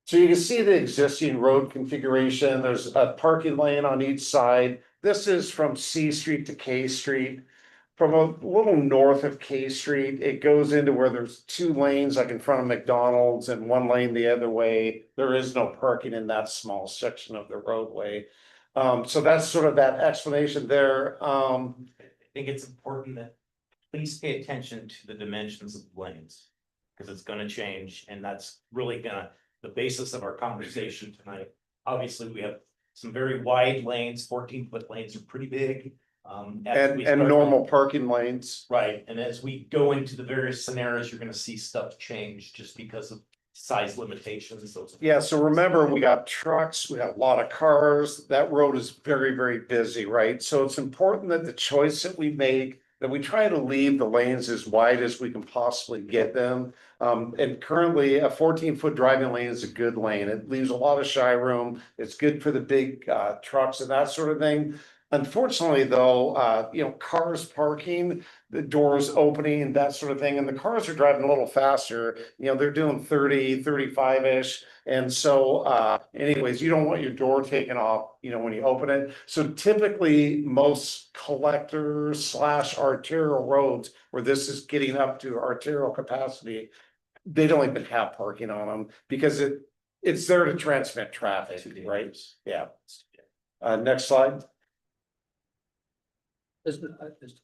So you can see the existing road configuration. There's a parking lane on each side. This is from C Street to K Street. From a little north of K Street, it goes into where there's 2 lanes, like in front of McDonald's, and 1 lane the other way. There is no parking in that small section of the roadway. So that's sort of that explanation there. I think it's important that please pay attention to the dimensions of the lanes. Because it's gonna change, and that's really the basis of our conversation tonight. Obviously, we have some very wide lanes, 14-foot lanes are pretty big. And normal parking lanes. Right, and as we go into the various scenarios, you're gonna see stuff change just because of size limitations, those. Yeah, so remember, we got trucks, we have a lot of cars. That road is very, very busy, right? So it's important that the choice that we make, that we try to leave the lanes as wide as we can possibly get them. And currently a 14-foot driving lane is a good lane. It leaves a lot of shy room. It's good for the big trucks and that sort of thing. Unfortunately, though, cars parking, the doors opening, that sort of thing, and the cars are driving a little faster. They're doing 30, 35-ish. And so, anyways, you don't want your door taken off, when you open it. So typically, most collectors / arterial roads where this is getting up to arterial capacity, they don't even have parking on them because it's there to transmit traffic, right? Yeah. Next slide.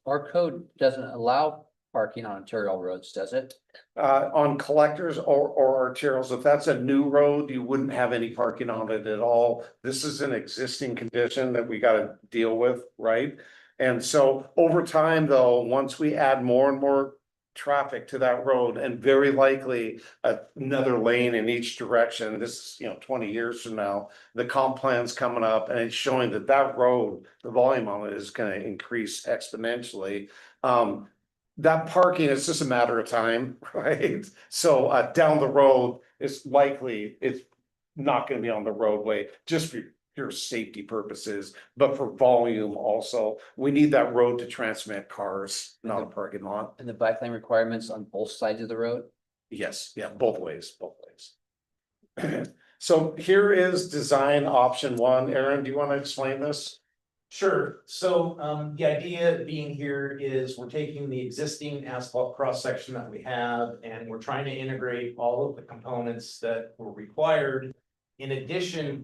Our code doesn't allow parking on arterial roads, does it? On collectors or arterials, if that's a new road, you wouldn't have any parking on it at all. This is an existing condition that we gotta deal with, right? And so over time, though, once we add more and more traffic to that road, and very likely another lane in each direction, this is 20 years from now, the comp plan's coming up and it's showing that road, the volume on it is going to increase exponentially. That parking is just a matter of time, right? So down the road, it's likely it's not going to be on the roadway just for pure safety purposes, but for volume also. We need that road to transmit cars, not a parking lot. And the bike lane requirements on both sides of the road? Yes, yeah, both ways. So here is design option 1. Aaron, do you want to explain this? Sure, so the idea being here is we're taking the existing asphalt cross section that we have and we're trying to integrate all of the components that were required. In addition,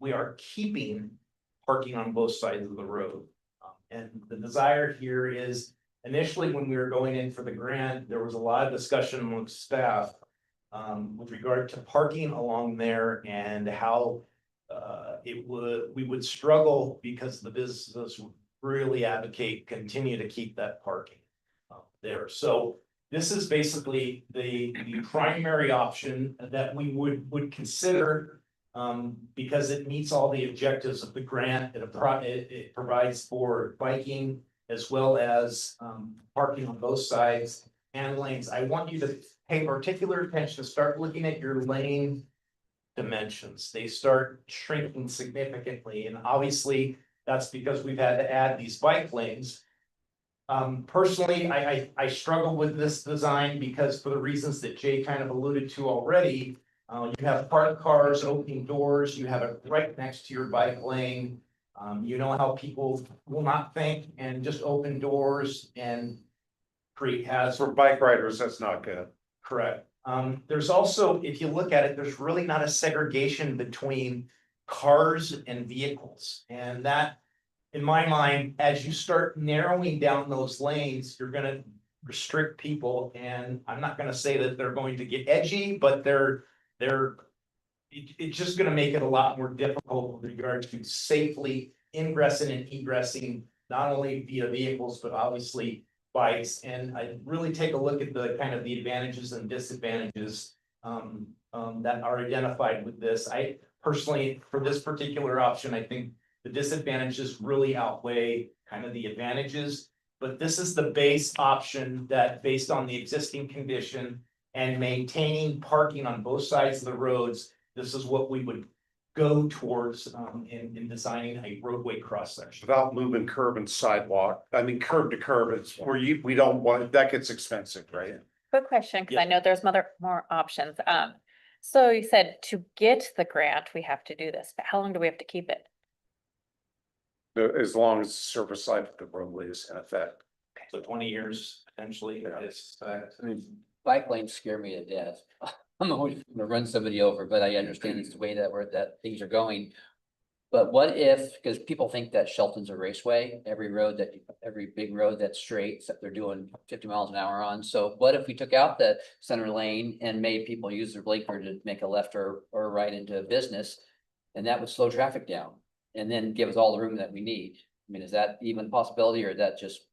we are keeping parking on both sides of the road. And the desire here is initially when we were going in for the grant, there was a lot of discussion amongst staff with regard to parking along there and how we would struggle because the businesses would really continue to keep that parking there. So this is basically the primary option that we would consider because it meets all the objectives of the grant. It provides for biking as well as parking on both sides and lanes. I want you to pay particular attention to start looking at your lane dimensions. They start shrinking significantly, and obviously that's because we've had to add these bike lanes. Personally, I struggle with this design because for the reasons that Jay kind of alluded to already, you have parked cars opening doors, you have it right next to your bike lane. You know how people will not think and just open doors and create hazards. For bike riders, that's not good. Correct. There's also, if you look at it, there's really not a segregation between cars and vehicles. And that, in my mind, as you start narrowing down those lanes, you're gonna restrict people. And I'm not gonna say that they're going to get edgy, but it's just gonna make it a lot more difficult with regard to safely ingressing and egressing, not only via vehicles, but obviously bikes. And I really take a look at the kind of the advantages and disadvantages that are identified with this. I personally, for this particular option, I think the disadvantages really outweigh kind of the advantages. But this is the base option that, based on the existing condition and maintaining parking on both sides of the roads, this is what we would go towards in designing a roadway cross section. Without moving curb and sidewalk, I mean, curb to curb, it's where we don't want, that gets expensive, right? Quick question, because Yeah. I know there's more options. So you said to get the grant, we have to do this, but how long do we have to keep it? As long as the surface side of the roadway is in effect. So 20 years potentially Yeah. is. I mean, bike lanes scare me to death. I'm always gonna run somebody over, but I understand it's the way that things are going. But what if, because people think that Shelton's a raceway, every big road that's straight, except they're doing 50 miles an hour on. So what if we took out the center lane and made people use their blinker to make a left or a right into a business? And that would slow traffic down and then give us all the room that we need. I mean, is that even a possibility, or is that just?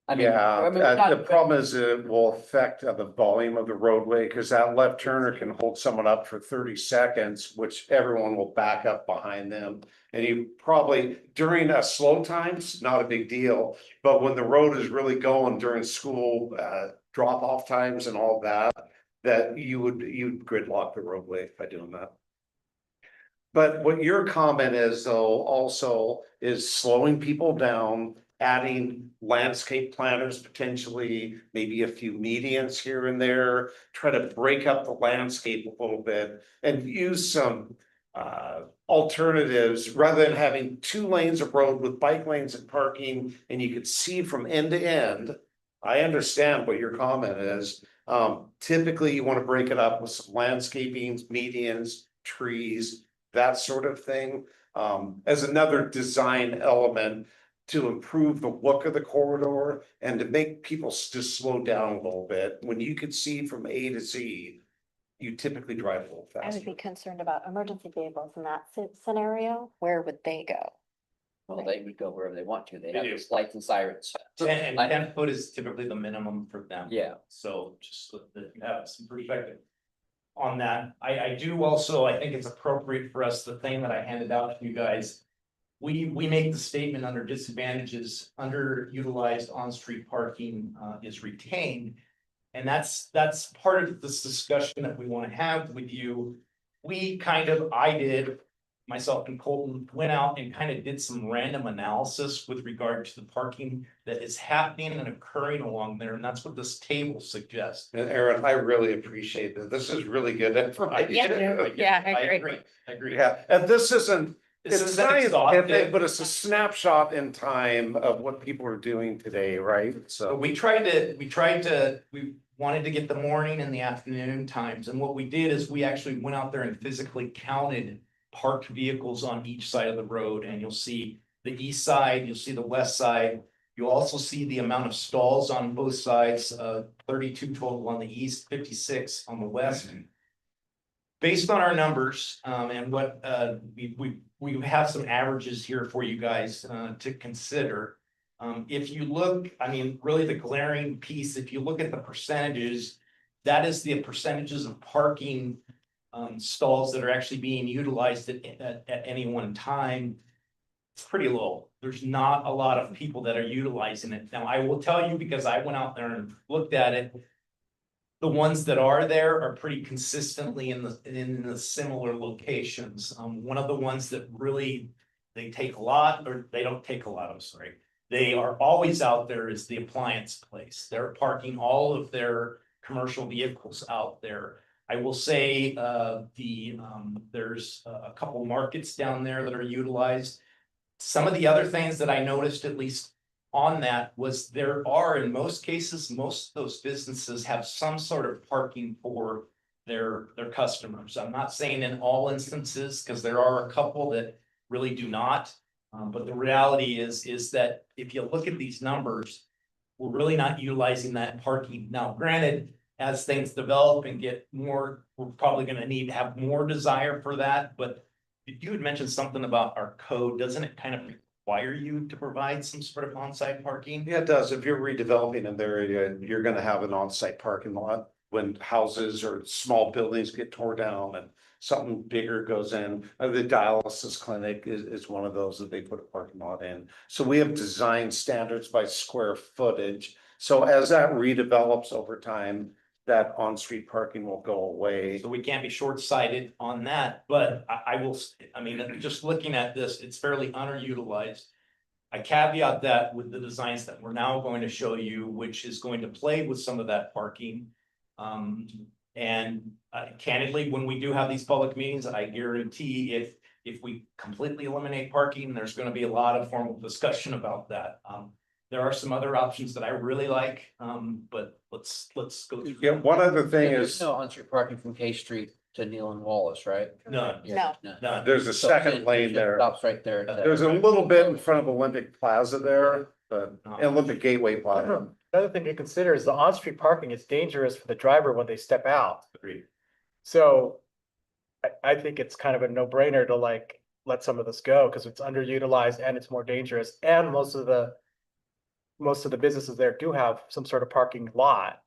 I mean, Yeah, I mean, we're the not- problem is it will affect the volume of the roadway, because that left turner can hold someone up for 30 seconds, which everyone will back up behind them. And you probably, during slow times, not a big deal, but when the road is really going during school, drop off times and all that, that you'd gridlock the roadway by doing that. But what your comment is, though, also is slowing people down, adding landscape planners, potentially maybe a few medians here and there, try to break up the landscape a little bit and use some alternatives rather than having 2 lanes of road with bike lanes and parking, and you could see from end to end. I understand what your comment is. Typically you want to break it up with some landscaping, medians, trees, that sort of thing, as another design element to improve the look of the corridor and to make people just slow down a little bit. When you can see from A to Z, you typically drive a little I would faster. be concerned about emergency vehicles in that scenario. Where would they go? Well, they would go wherever they want to. They They have do. lights and sirens. And 10 foot is typically the minimum for them. Yeah. So just so that you have some perspective on that. I do also, I think it's appropriate for us, the thing that I handed out to you guys. We make the statement under disadvantages, underutilized on-street parking is retained. And that's part of this discussion that we want to have with you. I did, myself and Colton went out and kind of did some random analysis with regard to the parking that is happening and occurring along there. And that's what this table suggests. And Aaron, I really appreciate that. This is really good information. Yeah, I agree. I agree. Yeah, and this isn't, This it's isn't scientific, exhaustive. but it's a snapshot in time of what people are doing today, right? But So, we wanted to get the morning and the afternoon times, and what we did is we actually went out there and physically counted parked vehicles on each side of the road, and you'll see the east side, you'll see the west side. You'll also see the amount of stalls on both sides, 32 total on the east, 56 on the west. Based on our numbers, and what, we have some averages here for you guys, to consider. If you look, I mean, really the glaring piece, if you look at the percentages, that is the percentages of parking stalls that are actually being utilized at any one time. It's pretty low. There's not a lot of people that are utilizing it. Now, I will tell you, because I went out there and looked at it, the ones that are there are pretty consistently in the similar locations. One of the ones that really, they take a lot, or they don't take a lot, I'm sorry. They are always out there is the appliance place. They're parking all of their commercial vehicles out there. I will say, there's a couple markets down there that are utilized. Some of the other things that I noticed, at least on that, was there are, in most cases, most of those businesses have some sort of parking for their customers. I'm not saying in all instances, because there are a couple that really do not. But the reality is that if you look at these numbers, we're really not utilizing that parking. Now, granted, as things develop and get more, we're probably gonna need to have more desire for that, but you had mentioned something about our code. Doesn't it kind of require you to provide some sort of on-site parking? yeah, it does. If you're redeveloping an area, you're gonna have an on-site parking lot. when houses or small buildings get torn down and something bigger goes in. The dialysis clinic is one of those that they put a parking lot in. So we have design standards by square footage. So as that redevelops over time, that on-street parking will go away. So we can't be short-sighted on that, but I will, I mean, just looking at this, it's fairly underutilized. I caveat that with the designs that we're now going to show you, which is going to play with some of that parking. And candidly, when we do have these public meetings, I guarantee if we completely eliminate parking, there's gonna be a lot of formal discussion about that. There are some other options that I really like, but let's go. through Yeah, them. one other thing There's is, no on-street parking from K Street to Neal and Wallace, right? None. Yeah, None. there's a So second it lane just there. Stops right there. There's a little bit in front of Olympic Plaza there, but Olympic Gateway Plaza. Another thing to consider is the on-street parking is dangerous for the driver when they step out. Agreed. So I think it's kind of a no-brainer to like let some of this go because it's underutilized and it's more dangerous. And most of the businesses there do have some sort of parking lot.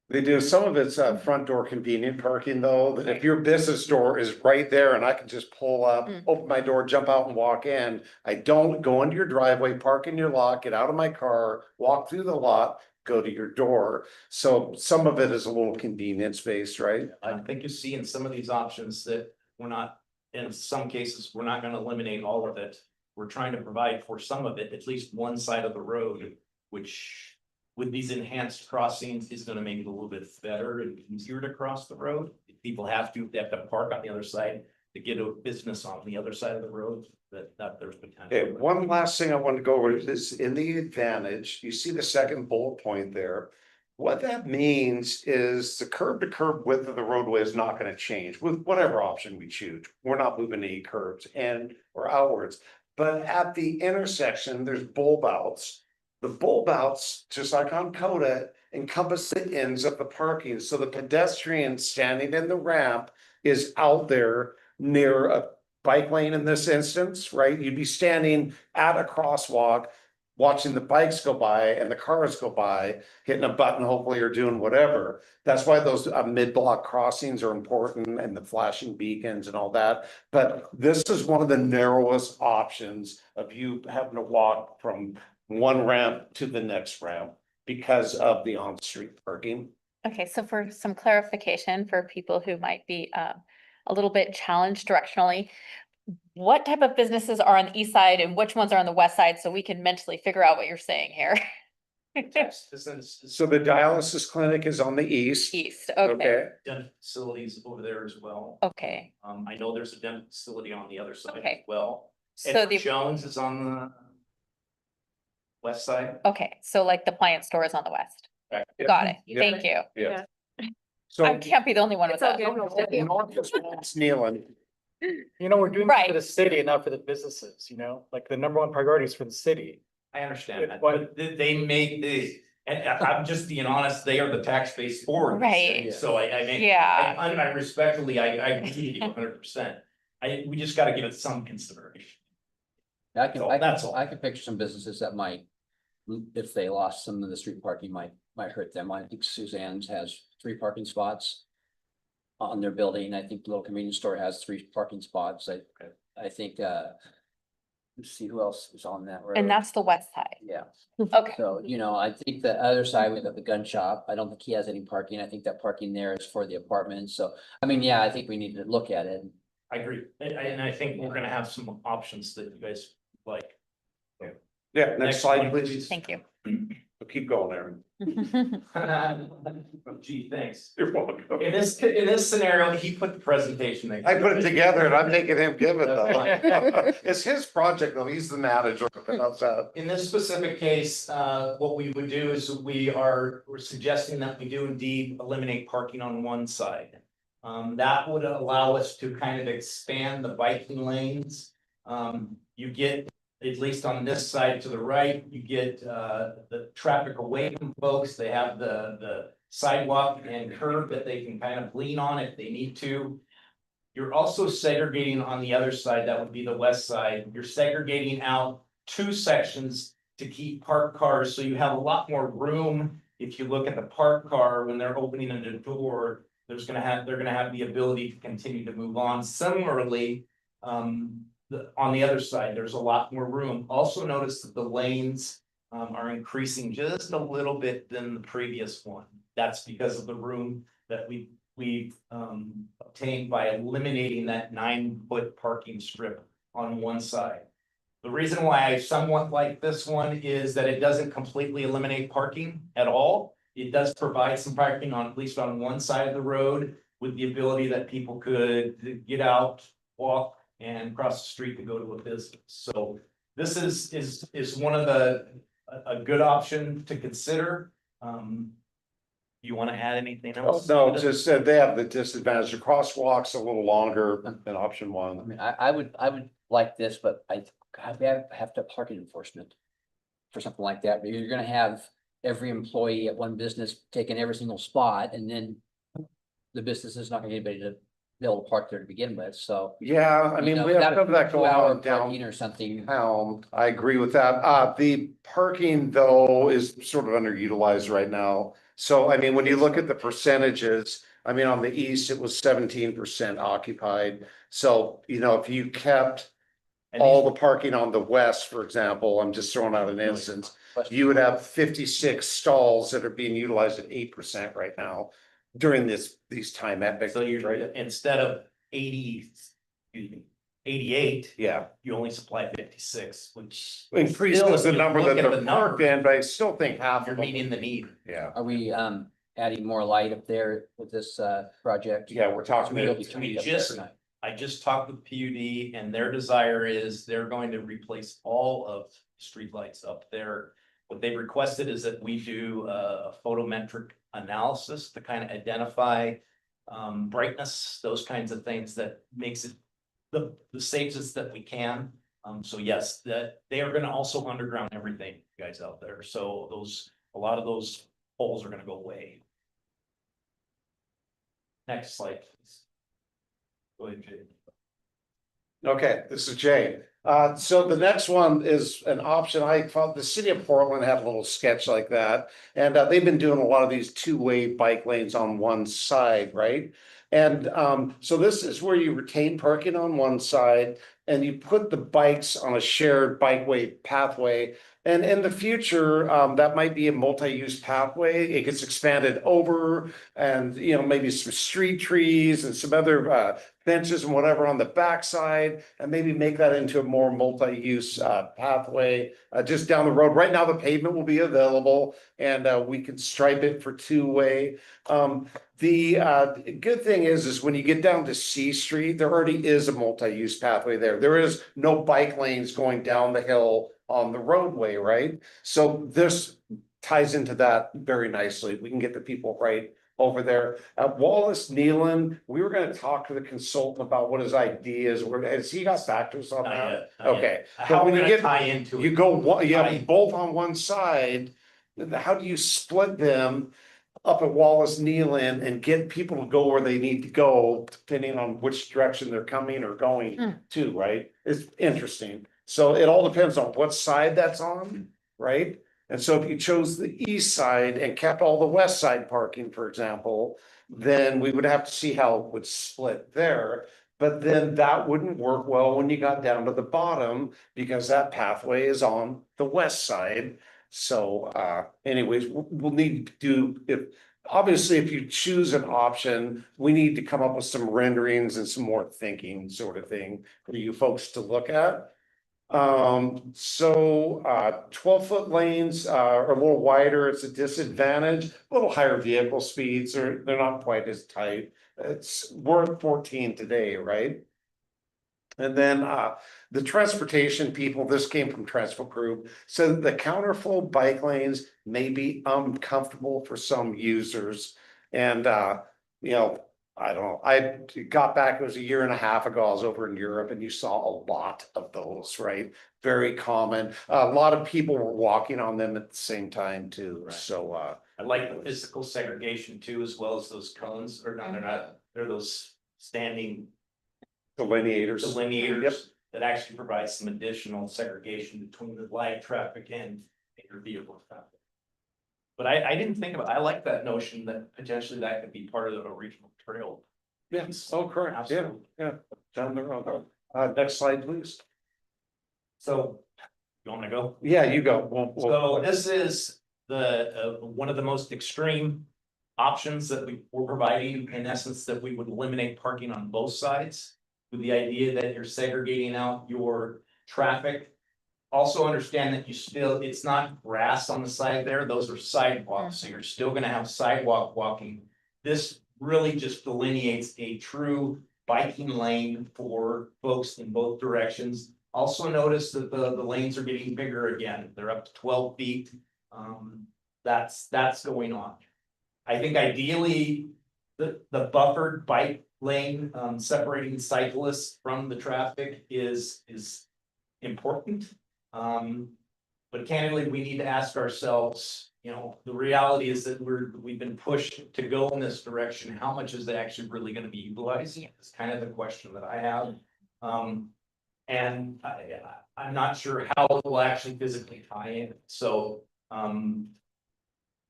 They do, some of it's front door convenient parking though, that if your business door is right there and I can just pull up, open my door, jump out and walk in. I don't go into your driveway, park in your lot, get out of my car, walk through the lot, go to your door. So some of it is a little convenience based, right? I think you see in some of these options that we're not, in some cases, we're not gonna eliminate all of it. We're trying to provide for some of it, at least one side of the road, which with these enhanced crossings is gonna make it a little bit better and easier to cross the road. If people they have to park on the other side to get a business on the other side of the road, that there's Okay, potential. one last thing I want to go over is in the advantage, you see the second bullet point there. What that means is the curb to curb width of the roadway is not going to change with whatever option we choose. We're not moving any curbs in or outwards. But at the intersection, there's bulb outs. The bulb outs, just like on Coda, encompass the ends of the parking. So the pedestrian standing in the ramp is out there near a bike lane in this instance, right? You'd be standing at a crosswalk, watching the bikes go by and the cars go by, hitting a button, hopefully, or doing whatever. That's why those mid-block crossings are important and the flashing beacons and all that. But this is one of the narrowest options of you having to walk from one ramp to the next ramp because of the on-street parking. Okay, so for some clarification for people who might be a little bit challenged directionally, what type of businesses are on the east side and which ones are on the west side so we can mentally figure out what you're saying here? So the dialysis clinic is on the east. East, okay, Okay, Dental facilities over there as well. okay. I know there's a dental facility on the other side Okay. as well. So Edward the, Jones is on the west side. okay, so like the appliance store is on the west. Right. Got it, Yeah. thank you. yeah. I So. can't be the only one with that. It's kneeling. You know, we're doing it Right. for the city and not for the businesses, you know, like the number one priority is for the city. I understand that, But- but they make the, and I'm just being honest, they are the tax base for. this Right. thing. So I mean. Yeah, I respectfully, I agree with you 100%. We just gotta give it some consideration. I can, So that's all. I can picture some businesses that might, if they lost some of the street parking, might hurt them. I think Suzanne's has 3 parking spots on their building. I think the little convenience store has 3 parking spots. I think, let's see who else is on that road. and that's the west side. Yeah, Okay, so, you know, I think the other side, we got the gun shop. I don't think he has any parking. I think that parking there is for the apartments. So, I mean, yeah, I think we need to look at it. I agree, and I think we're gonna have some options that you guys like. Yeah, next slide, one, please. thank you. Keep going, Aaron. Gee, thanks. You're welcome. In this scenario, he put the presentation. I put it together and I'm making him give it though. It's his project though, he's the manager. How's that? In this specific case, what we would do is we're suggesting that we do indeed eliminate parking on one side. That would allow us to kind of expand the biking lanes. You get, at least on this side to the right, you get the traffic away from folks. They have the sidewalk and curb that they can kind of lean on if they need to. You're also segregating on the other side, that would be the west side. You're segregating out 2 sections to keep parked cars, so you have a lot more room if you look at the park car, when they're opening a door, they're gonna have the ability to continue to move on. Similarly, on the other side, there's a lot more room. Also notice that the lanes are increasing just a little bit than the previous one. That's because of the room that we've obtained by eliminating that 9-foot parking strip on one side. The reason why I somewhat like this one is that it doesn't completely eliminate parking at all. It does provide some parking on, at least on one side of the road, with the ability that people could get out, walk, and cross the street to go to a business. So this is one of a good option to consider. You want to add anything Oh, else? no, just said they have the disadvantage, the crosswalk's a little longer than option I one. mean, I would like this, but I have to have parking enforcement. For something like that, but you're gonna have every employee at one business taking every single spot, and then the business is not gonna get anybody to be able to park there to begin with, so. Yeah, I you mean, know, we have without some of that going 2-hour on down. parking or something. I agree with that. The parking though is sort of underutilized right now. So I mean, when you look at the percentages, I mean, on the east, it was 17% occupied. So, you know, if you kept And all the parking on the west, for example, I'm just throwing out an instance, you would have 56 stalls that are being utilized at 8% right now during these time epics, So you're, right? instead of 88, Yeah. you only supply 56, which. Increases still, if the you number look that at they're the parked numbers, in, but I still think half You're of them. meeting the need. Yeah, Are we adding more light up there with this project? yeah, we're talking. We'll about- be tweaked up just- there tonight. I just talked with PUD and their desire is they're going to replace all of the streetlights up there. What they requested is that we do a photometric analysis to kind of identify brightness, those kinds of things that makes it the safest that we can. So yes, that they are gonna also underground everything, guys out there. So a lot of those poles are gonna go away. Next slide, please. Go ahead, Jay. Okay, this is Jay. So the next one is an option. I found the city of Portland had a little sketch like that. And they've been doing a lot of these two-way bike lanes on one side, right? And so this is where you retain parking on one side and you put the bikes on a shared bikeway pathway. And in the future, that might be a multi-use pathway. It gets expanded over and, you know, maybe some street trees and some other benches and whatever on the backside, and maybe make that into a more multi-use pathway just down the road. Right now, the pavement will be available and we can stripe it for two-way. The good thing is when you get down to C Street, there already is a multi-use pathway there. There is no bike lanes going down the hill on the roadway, right? So this ties into that very nicely. We can get the people right over there. Wallace Nealon, we were gonna talk to the consultant about what his idea is. Has he got back to us on Not that? yet, not yet. Okay. How But we when you gonna get- tie into You it? go, you have Right. both on one side, then how do you split them up at Wallace Nealon and get people to go where they need to go, depending on which direction they're coming or going to, right? It's interesting. So it all depends on what side that's on, right? And so if you chose the east side and kept all the west side parking, for example, then we would have to see how it would split there. But then that wouldn't work well when you got down to the bottom because that pathway is on the west side. So anyways, we'll need to do obviously, if you choose an option, we need to come up with some renderings and some more thinking sort of thing for you folks to look at. 12-foot lanes are a little wider, it's a disadvantage, a little higher vehicle speeds, they're not quite as tight. We're at 14 today, right? And then the transportation people, this came from Transport Group, so the counterflow bike lanes may be uncomfortable for some users. And you know, I don't know, I got back, it was a year and a half ago, I was over in Europe and you saw a lot of those, right? Very common. A lot of people were walking on them at the same time too, Right. so I like the physical segregation too, as well as those cones, or no, they're those standing delineators. delineators that actually provide some additional segregation between the light traffic and your vehicle traffic. But I didn't think about, I like that notion that potentially that could be part of a regional trail. Yeah, oh, correct, yeah, Absolutely. yeah, down the road. Next slide, please. So, you wanna go? Yeah, you go. So this is the, one of the most extreme options that we're providing, in essence, that we would eliminate parking on both sides. With the idea that you're segregating out your traffic. Also understand that you still, it's not grass on the side there, those are sidewalks, so you're still gonna have sidewalk walking. This really just delineates a true biking lane for folks in both directions. Also notice that the lanes are getting bigger again, they're up to 12 feet. That's going on. I think ideally, the buffered bike lane, separating cyclists from the traffic is important. But candidly, we need to ask ourselves, you know, the reality is that we've been pushed to go in this direction. How much is it actually really gonna be utilized? It's kind of the question that I have. And I'm not sure how it will actually physically tie in, so,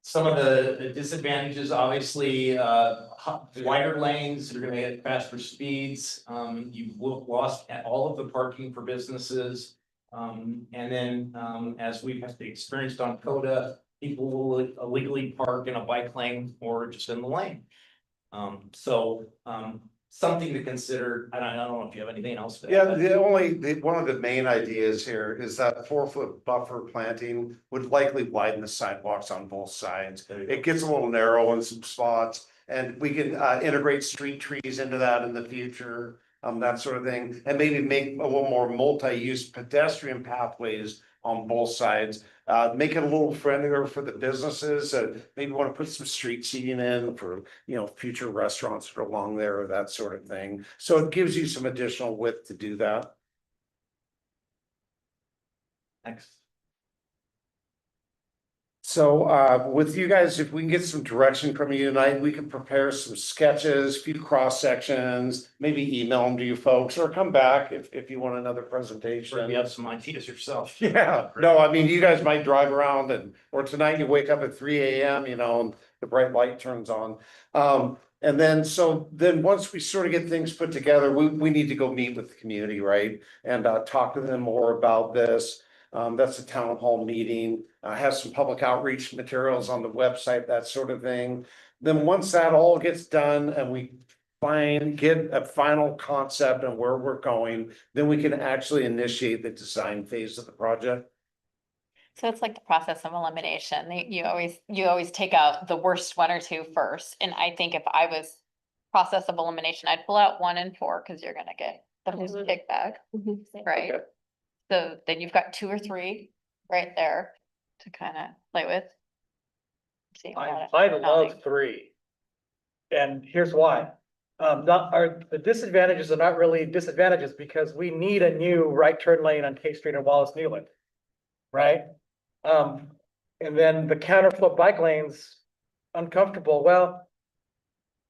some of the disadvantages, obviously, wider lanes, you're gonna get faster speeds, you've lost all of the parking for businesses. And then, as we've experienced on Coda, people will illegally park in a bike lane or just in the lane. So, something to consider. I don't know if you have anything else to add. Yeah, one of the main ideas here is that 4-foot buffer planting would likely widen the sidewalks on both sides. It gets a little narrow in some spots, and we can integrate street trees into that in the future. That sort of thing, and maybe make a little more multi-use pedestrian pathways on both sides. Make it a little friendlier for the businesses, maybe want to put some street seating in for, you know, future restaurants that are along there or that sort of thing. So it gives you some additional width to do that. Thanks. So with you guys, if we can get some direction from you tonight, we can prepare some sketches, few cross sections, maybe email them to you folks, or come back if you want another presentation. Maybe you have some ideas yourself. Yeah, no, I mean, you guys might drive around or tonight you wake up at 3 AM, you know, and the bright light turns on. And then once we sort of get things put together, we need to go meet with the community, right? And talk to them more about this. That's a town hall meeting, have some public outreach materials on the website, that sort of thing. Then once that all gets done and we get a final concept on where we're going, then we can actually initiate the design phase of the project. So it's like the process of elimination. You always take out the worst one or two first. And I think if I was process of elimination, I'd pull out 1 and 4 because you're gonna get the most kickback, right? Okay. So then you've got 2 or 3 right there to kind of play with. See, I love 3. And here's why. The disadvantages are not really disadvantages because we need a new right turn lane on K Street and Wallace Newland. Right? And then the counterflow bike lanes, uncomfortable. Well,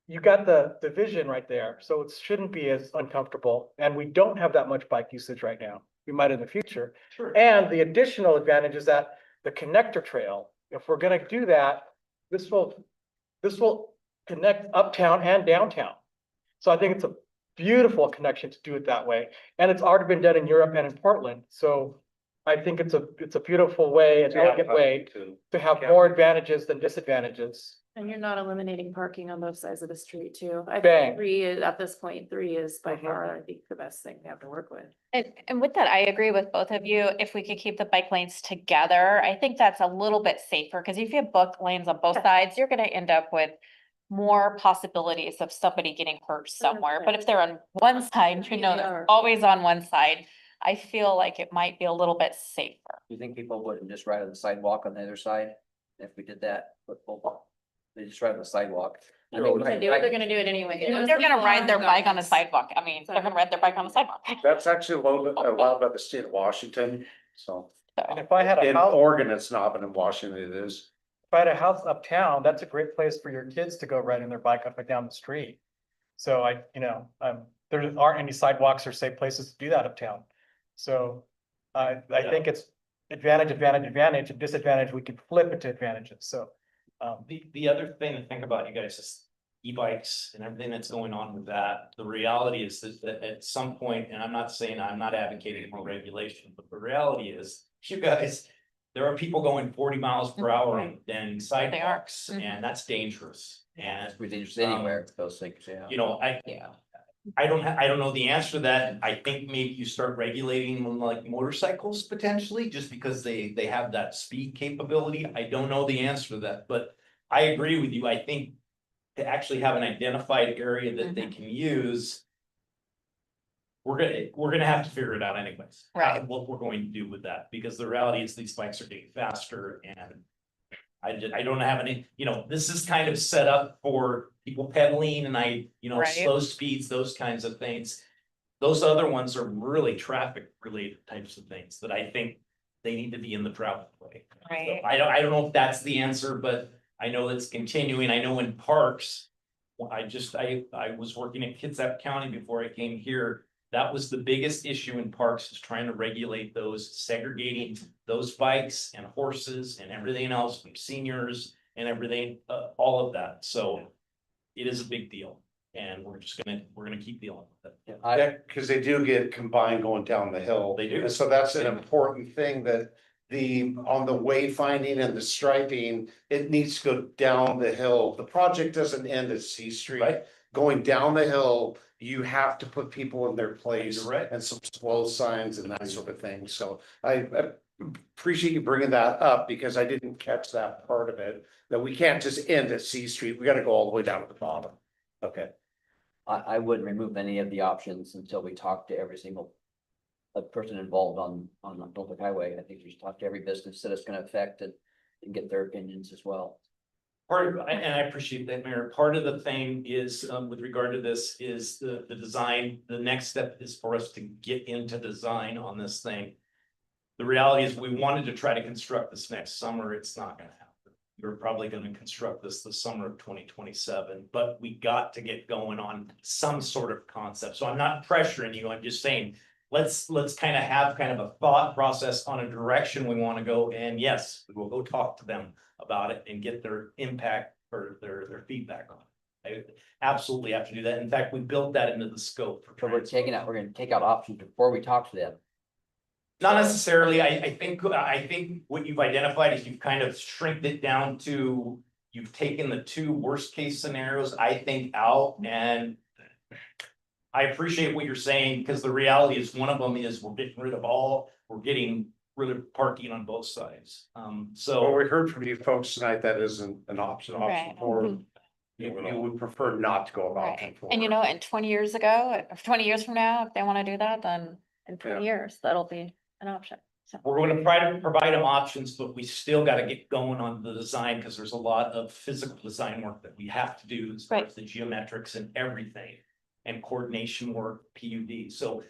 you got the division right there, so it shouldn't be as uncomfortable. And we don't have that much bike usage right now. We might in the future. Sure. And the additional advantage is that the connector trail, if we're gonna do that, this will connect uptown and downtown. So I think it's a beautiful connection to do it that way. And it's already been done in Europe and in Portland. So I think it's a beautiful way, an elegant way to have more advantages than disadvantages. And you're not eliminating parking on both sides of the street too. I Bang. think 3 is, at this point, 3 is by far, I think, the best thing we have to work with. And with that, I agree with both of you. If we could keep the bike lanes together, I think that's a little bit safer because if you have both lanes on both sides, you're gonna end up with more possibilities of somebody getting hurt somewhere. But if they're on one side, you know, they're always on one side, I feel like it might be a little bit safer. Do you think people wouldn't just ride on the sidewalk on the other side? If we did that, they just ride on the sidewalk. I mean, They're gonna do it anyway. They're gonna ride their bike on a sidewalk. I mean, they're gonna ride their bike on the sidewalk. That's actually allowed by the state of Washington, so. And if I had a In house, Oregon, it's not, but in Washington it is. if I had a house uptown, that's a great place for your kids to go riding their bike up and down the street. So there aren't any sidewalks or safe places to do that uptown. So I think it's advantage, and disadvantage, we can flip it to advantages. So The other thing to think about, you guys, is e-bikes and everything that's going on with that. The reality is that at some point, and I'm not saying I'm not advocating for regulation, but the reality is, you guys, there are people going 40 miles per hour on sidewalks, Mhm. and that's dangerous. And, It's dangerous anywhere, those things, yeah. you know, Yeah. I don't know the answer to that. I think maybe you start regulating like motorcycles potentially, just because they have that speed capability. I don't know the answer to that, but I agree with you. I think to actually have an identified area that they can use. We're gonna have to figure it out anyways. Right. What we're going to do with that, because the reality is these bikes are getting faster and. I don't have any, you know, this is kind of set up for people pedaling and Right. slow speeds, those kinds of things. Those other ones are really traffic related types of things that I think they need to be in the travel way. Right. So I don't know if that's the answer, but I know it's continuing. I know in parks. Well, I was working in Kitsap County before I came here. That was the biggest issue in parks, is trying to regulate those, segregating those bikes and horses and everything else from seniors and everything, all of that. So it is a big deal, and we're gonna keep dealing with it. Yeah, because they do get combined going down the hill. They do. And so that's an important thing, that on the wayfinding and the striping, it needs to go down the hill. The project doesn't end at C Street. Right. Going down the hill, you have to put people in their place. You're right. And some slow signs and that sort of thing. So I appreciate you bringing that up, because I didn't catch that part of it, that we can't just end at C Street. We gotta go all the way down to the bottom. Okay. I wouldn't remove any of the options until we talk to every single person involved on the Norfolk Highway. I think we should talk to every business that it's gonna affect and get their opinions as well. And I appreciate that, Mayor. Part of the thing is, with regard to this, is the design. The next step is for us to get into design on this thing. The reality is, we wanted to try to construct this next summer. It's not gonna happen. We're probably gonna construct this the summer of 2027, but we got to get going on some sort of concept. So I'm not pressuring you. I'm just saying, let's kind of have a thought process on a direction we want to go. And yes, we will go talk to them about it and get their impact or their feedback on it. I absolutely have to do that. In fact, we built that into the scope. So we're gonna take out options before we talk to them. Not necessarily. I think what you've identified is you've kind of shrinked it down to, you've taken the two worst case scenarios, I think, out. And I appreciate what you're saying, because the reality is, one of them is we're getting rid of parking on both sides. Well, So we heard from you folks tonight, that isn't an option Right. for, you would prefer not to go with option Right. four. And you know, and 20 years ago, or 20 years from now, if they want to do that, then in 20 years, that'll be an option. So. we're going to try to provide them options, but we still got to get going on the design, because there's a lot of physical design work that we have to do as far Right. as the geometrics and everything, and coordination work, PUD. So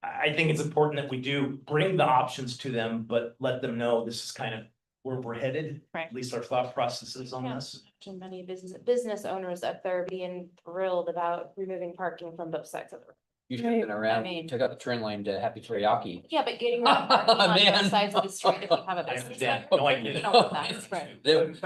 I think it's important that we do bring the options to them, but let them know this is kind of where we're headed. Right. At least our thought processes on Yeah. this. And many business owners up there being thrilled about removing parking from both sides of the road. You should have been around, mean- took out the turn lane to Happy Teriyaki. Yeah, but getting rid of parking on Man. both sides of the street if you have a I business. understand. owner, No, I get it. you don't want that, right.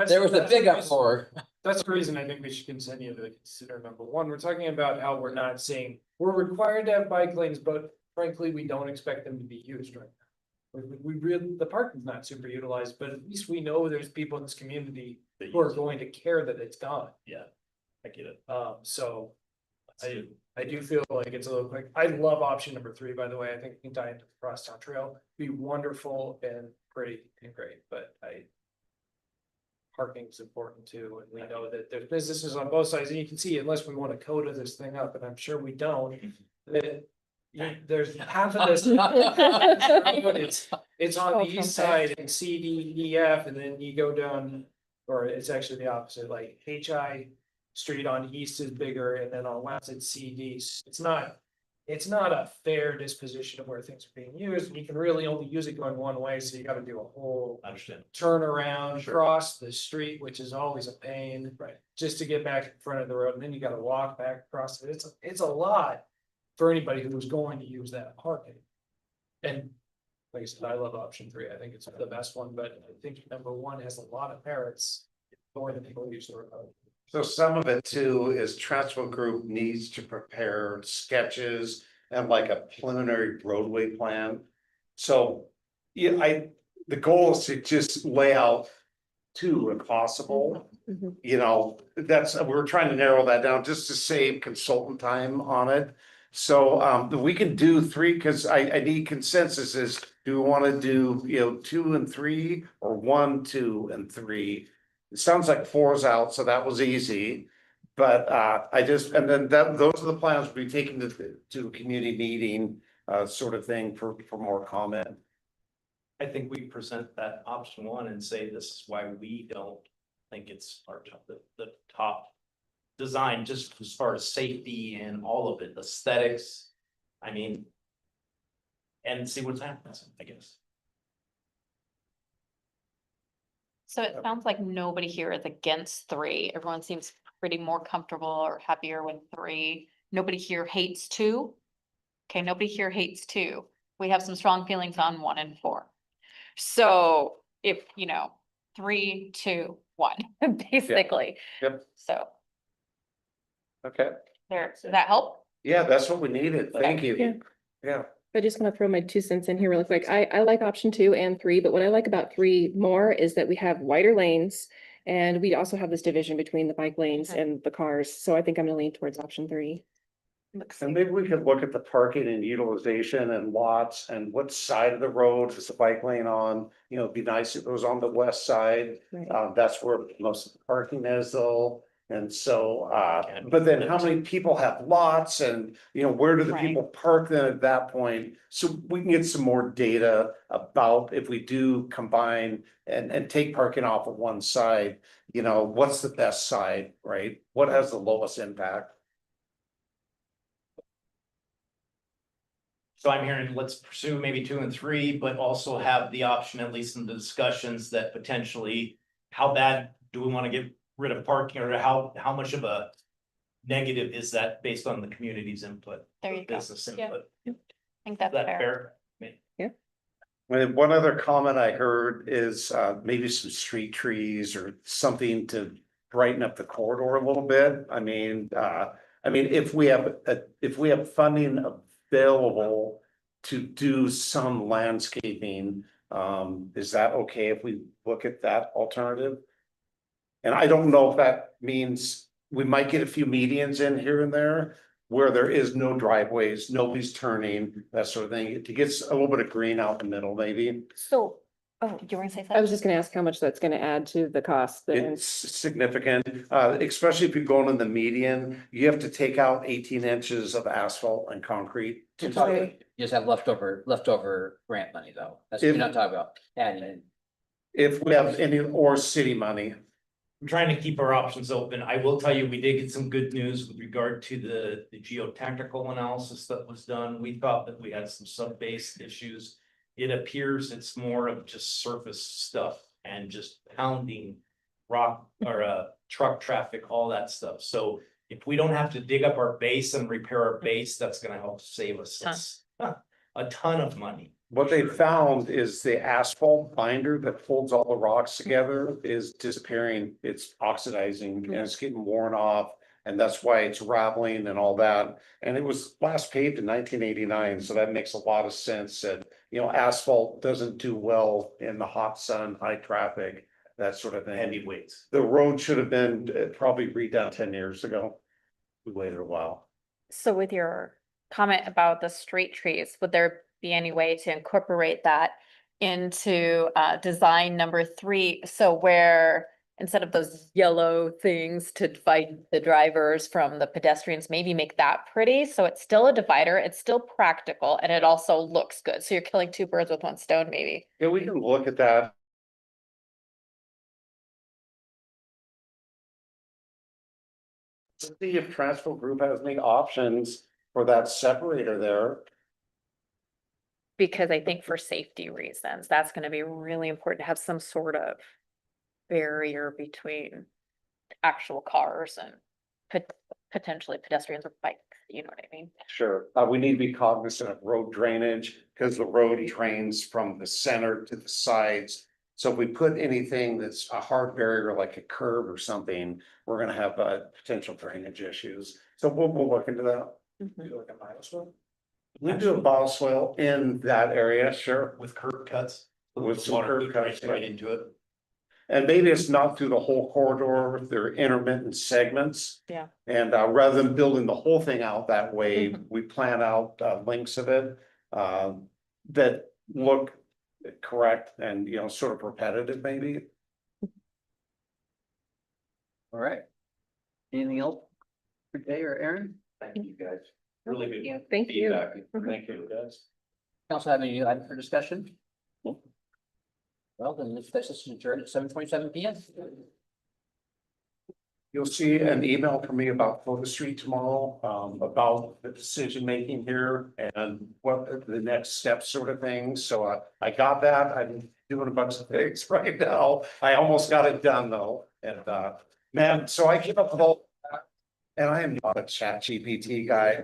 There was a big uproar. That's the reason I think we should continue to consider. Number one, we're talking about how we're not saying, we're required to have bike lanes, but frankly, we don't expect them to be used right now. We really, the parking's not super utilized, but at least we know there's people in this community who are going to care that it's gone. I get it. So I do feel like it's a little quick. I love option number 3, by the way. I think it can tie into the crosstown trail, be wonderful and pretty and great, but parking is important too, and we know that there's businesses on both sides, and you can see, unless we want to coda this thing up, and I'm sure we don't, that there's half of this. It's on the east side in C, D, E, F, and then you go down, or it's actually the opposite, like HI Street on east is bigger, and then on west it's C, D. It's not a fair disposition of where things are being used. You can really only use it going one way, so you gotta do a whole I understand. turn around, Sure. cross the street, which is always a pain. Right. Just to get back in front of the road, and then you gotta walk back across it. It's a lot for anybody who's going to use that parking. And like I said, I love option 3. I think it's the best one, but I think number 1 has a lot of merits. More than people use the road. So some of it too is Transworld Group needs to prepare sketches and like a preliminary roadway plan. So, yeah, the goal is to just lay out two if possible. You know, we're trying to narrow that down just to save consultant time on it. So we can do three, because I need consensus is, do we want to do, 2 and 3 or 1, 2 and 3? It sounds like 4's out, so that was easy. But and then those are the plans we'll be taking to a community meeting, sort of thing for more comment. I think we present that option 1 and say this is why we don't think it's our top, the top design, just as far as safety and all of it, aesthetics. I mean, and see what happens, I guess. So it sounds like nobody here is against 3. Everyone seems pretty more comfortable or happier with 3. Nobody here hates 2. Okay, nobody here hates 2. We have some strong feelings on 1 and 4. So if, 3, 2, 1, basically. Yep. So Okay. does that help? Yeah, that's what we needed. Thank you. Yeah. Yeah. I just want to throw my 2 cents in here really quick. I like option 2 and 3, but what I like about 3 more is that we have wider lanes. And we also have this division between the bike lanes and the cars. So I think I'm gonna lean towards option 3. And maybe we could look at the parking and utilization and lots and what side of the road is the bike lane on, it'd be nice if it was on the west side. Right. That's where most of the parking is though. And so, but then how many people have lots and, where do the Right. people park then at that point? So we can get some more data about if we do combine and take parking off of one side, what's the best side, right? What has the lowest impact? So I'm hearing, let's pursue maybe 2 and 3, but also have the option, at least in the discussions, that potentially, how bad do we want to get rid of parking, or how much of a negative is that based on the community's input? There you go. Business Yeah. input. I think Is that's that fair. fair? And one other comment I heard is maybe some street trees or something to brighten up the corridor a little bit. I mean, if we have funding available to do some landscaping, is that okay if we look at that alternative? And I don't know if that means we might get a few medians in here and there where there is no driveways, nobody's turning, that sort of thing. It gets a little bit of green out in the middle, maybe. So, do you want to say something? I was just gonna ask how much that's gonna add to the cost. It's significant, especially if you're going in the median, you have to take out 18 inches of asphalt and concrete. You just have leftover grant money though. That's what you're not talking about adding in. If we have any, or city money. I'm trying to keep our options open. I will tell you, we did get some good news with regard to the geotechnical analysis that was done. We thought that we had some sub-base issues. It appears it's more of just surface stuff and just pounding rock or truck traffic, all that stuff. So if we don't have to dig up our base and repair our base, that's gonna help save us a ton of money. What they found is the asphalt binder that holds all the rocks together is disappearing. It's oxidizing and it's getting worn off. And that's why it's rattling and all that. And it was last paved in 1989, so that makes a lot of sense that, asphalt doesn't do well in the hot sun, high traffic, that sort of thing. Heavy weights. The road should have been probably redone 10 years ago. We waited a while. So with your comment about the street trees, would there be any way to incorporate that into design number 3? So where instead of those yellow things to divide the drivers from the pedestrians, maybe make that pretty. So it's still a divider, it's still practical, and it also looks good. So you're killing 2 birds with 1 stone, maybe. Yeah, we can look at that. See if Transworld Group has any options for that separator there. Because I think for safety reasons, that's gonna be really important to have some sort of barrier between actual cars and potentially pedestrians with bikes, you know what I mean? Sure, we need to be cognizant of road drainage because the road drains from the center to the sides. So if we put anything that's a hard barrier like a curb or something, we're gonna have potential drainage issues. So we'll look into that. Do like a milestone. We do a bioswale in that area, sure. With curb cuts. With some Water curb right- cuts, Right yeah. into it. And maybe it's not through the whole corridor, they're intermittent segments. Yeah. And rather than building the whole thing out that way, Mhm. we plan out links of it that look correct and, you know, sort of repetitive maybe. All right. Anything else for Jay or Aaron? Thank you, guys. Really good. Thank you. feedback. Thank you, guys. Council have any item for discussion? Well, then this session is adjourned at 7:27 PM. You'll see an email from me about Photo Street tomorrow, about the decision making here and what the next steps sort of things. So I got that. I'm doing a bunch of things right now. I almost got it done though. And man, so I keep up with all that. And I am not a chat GPT guy.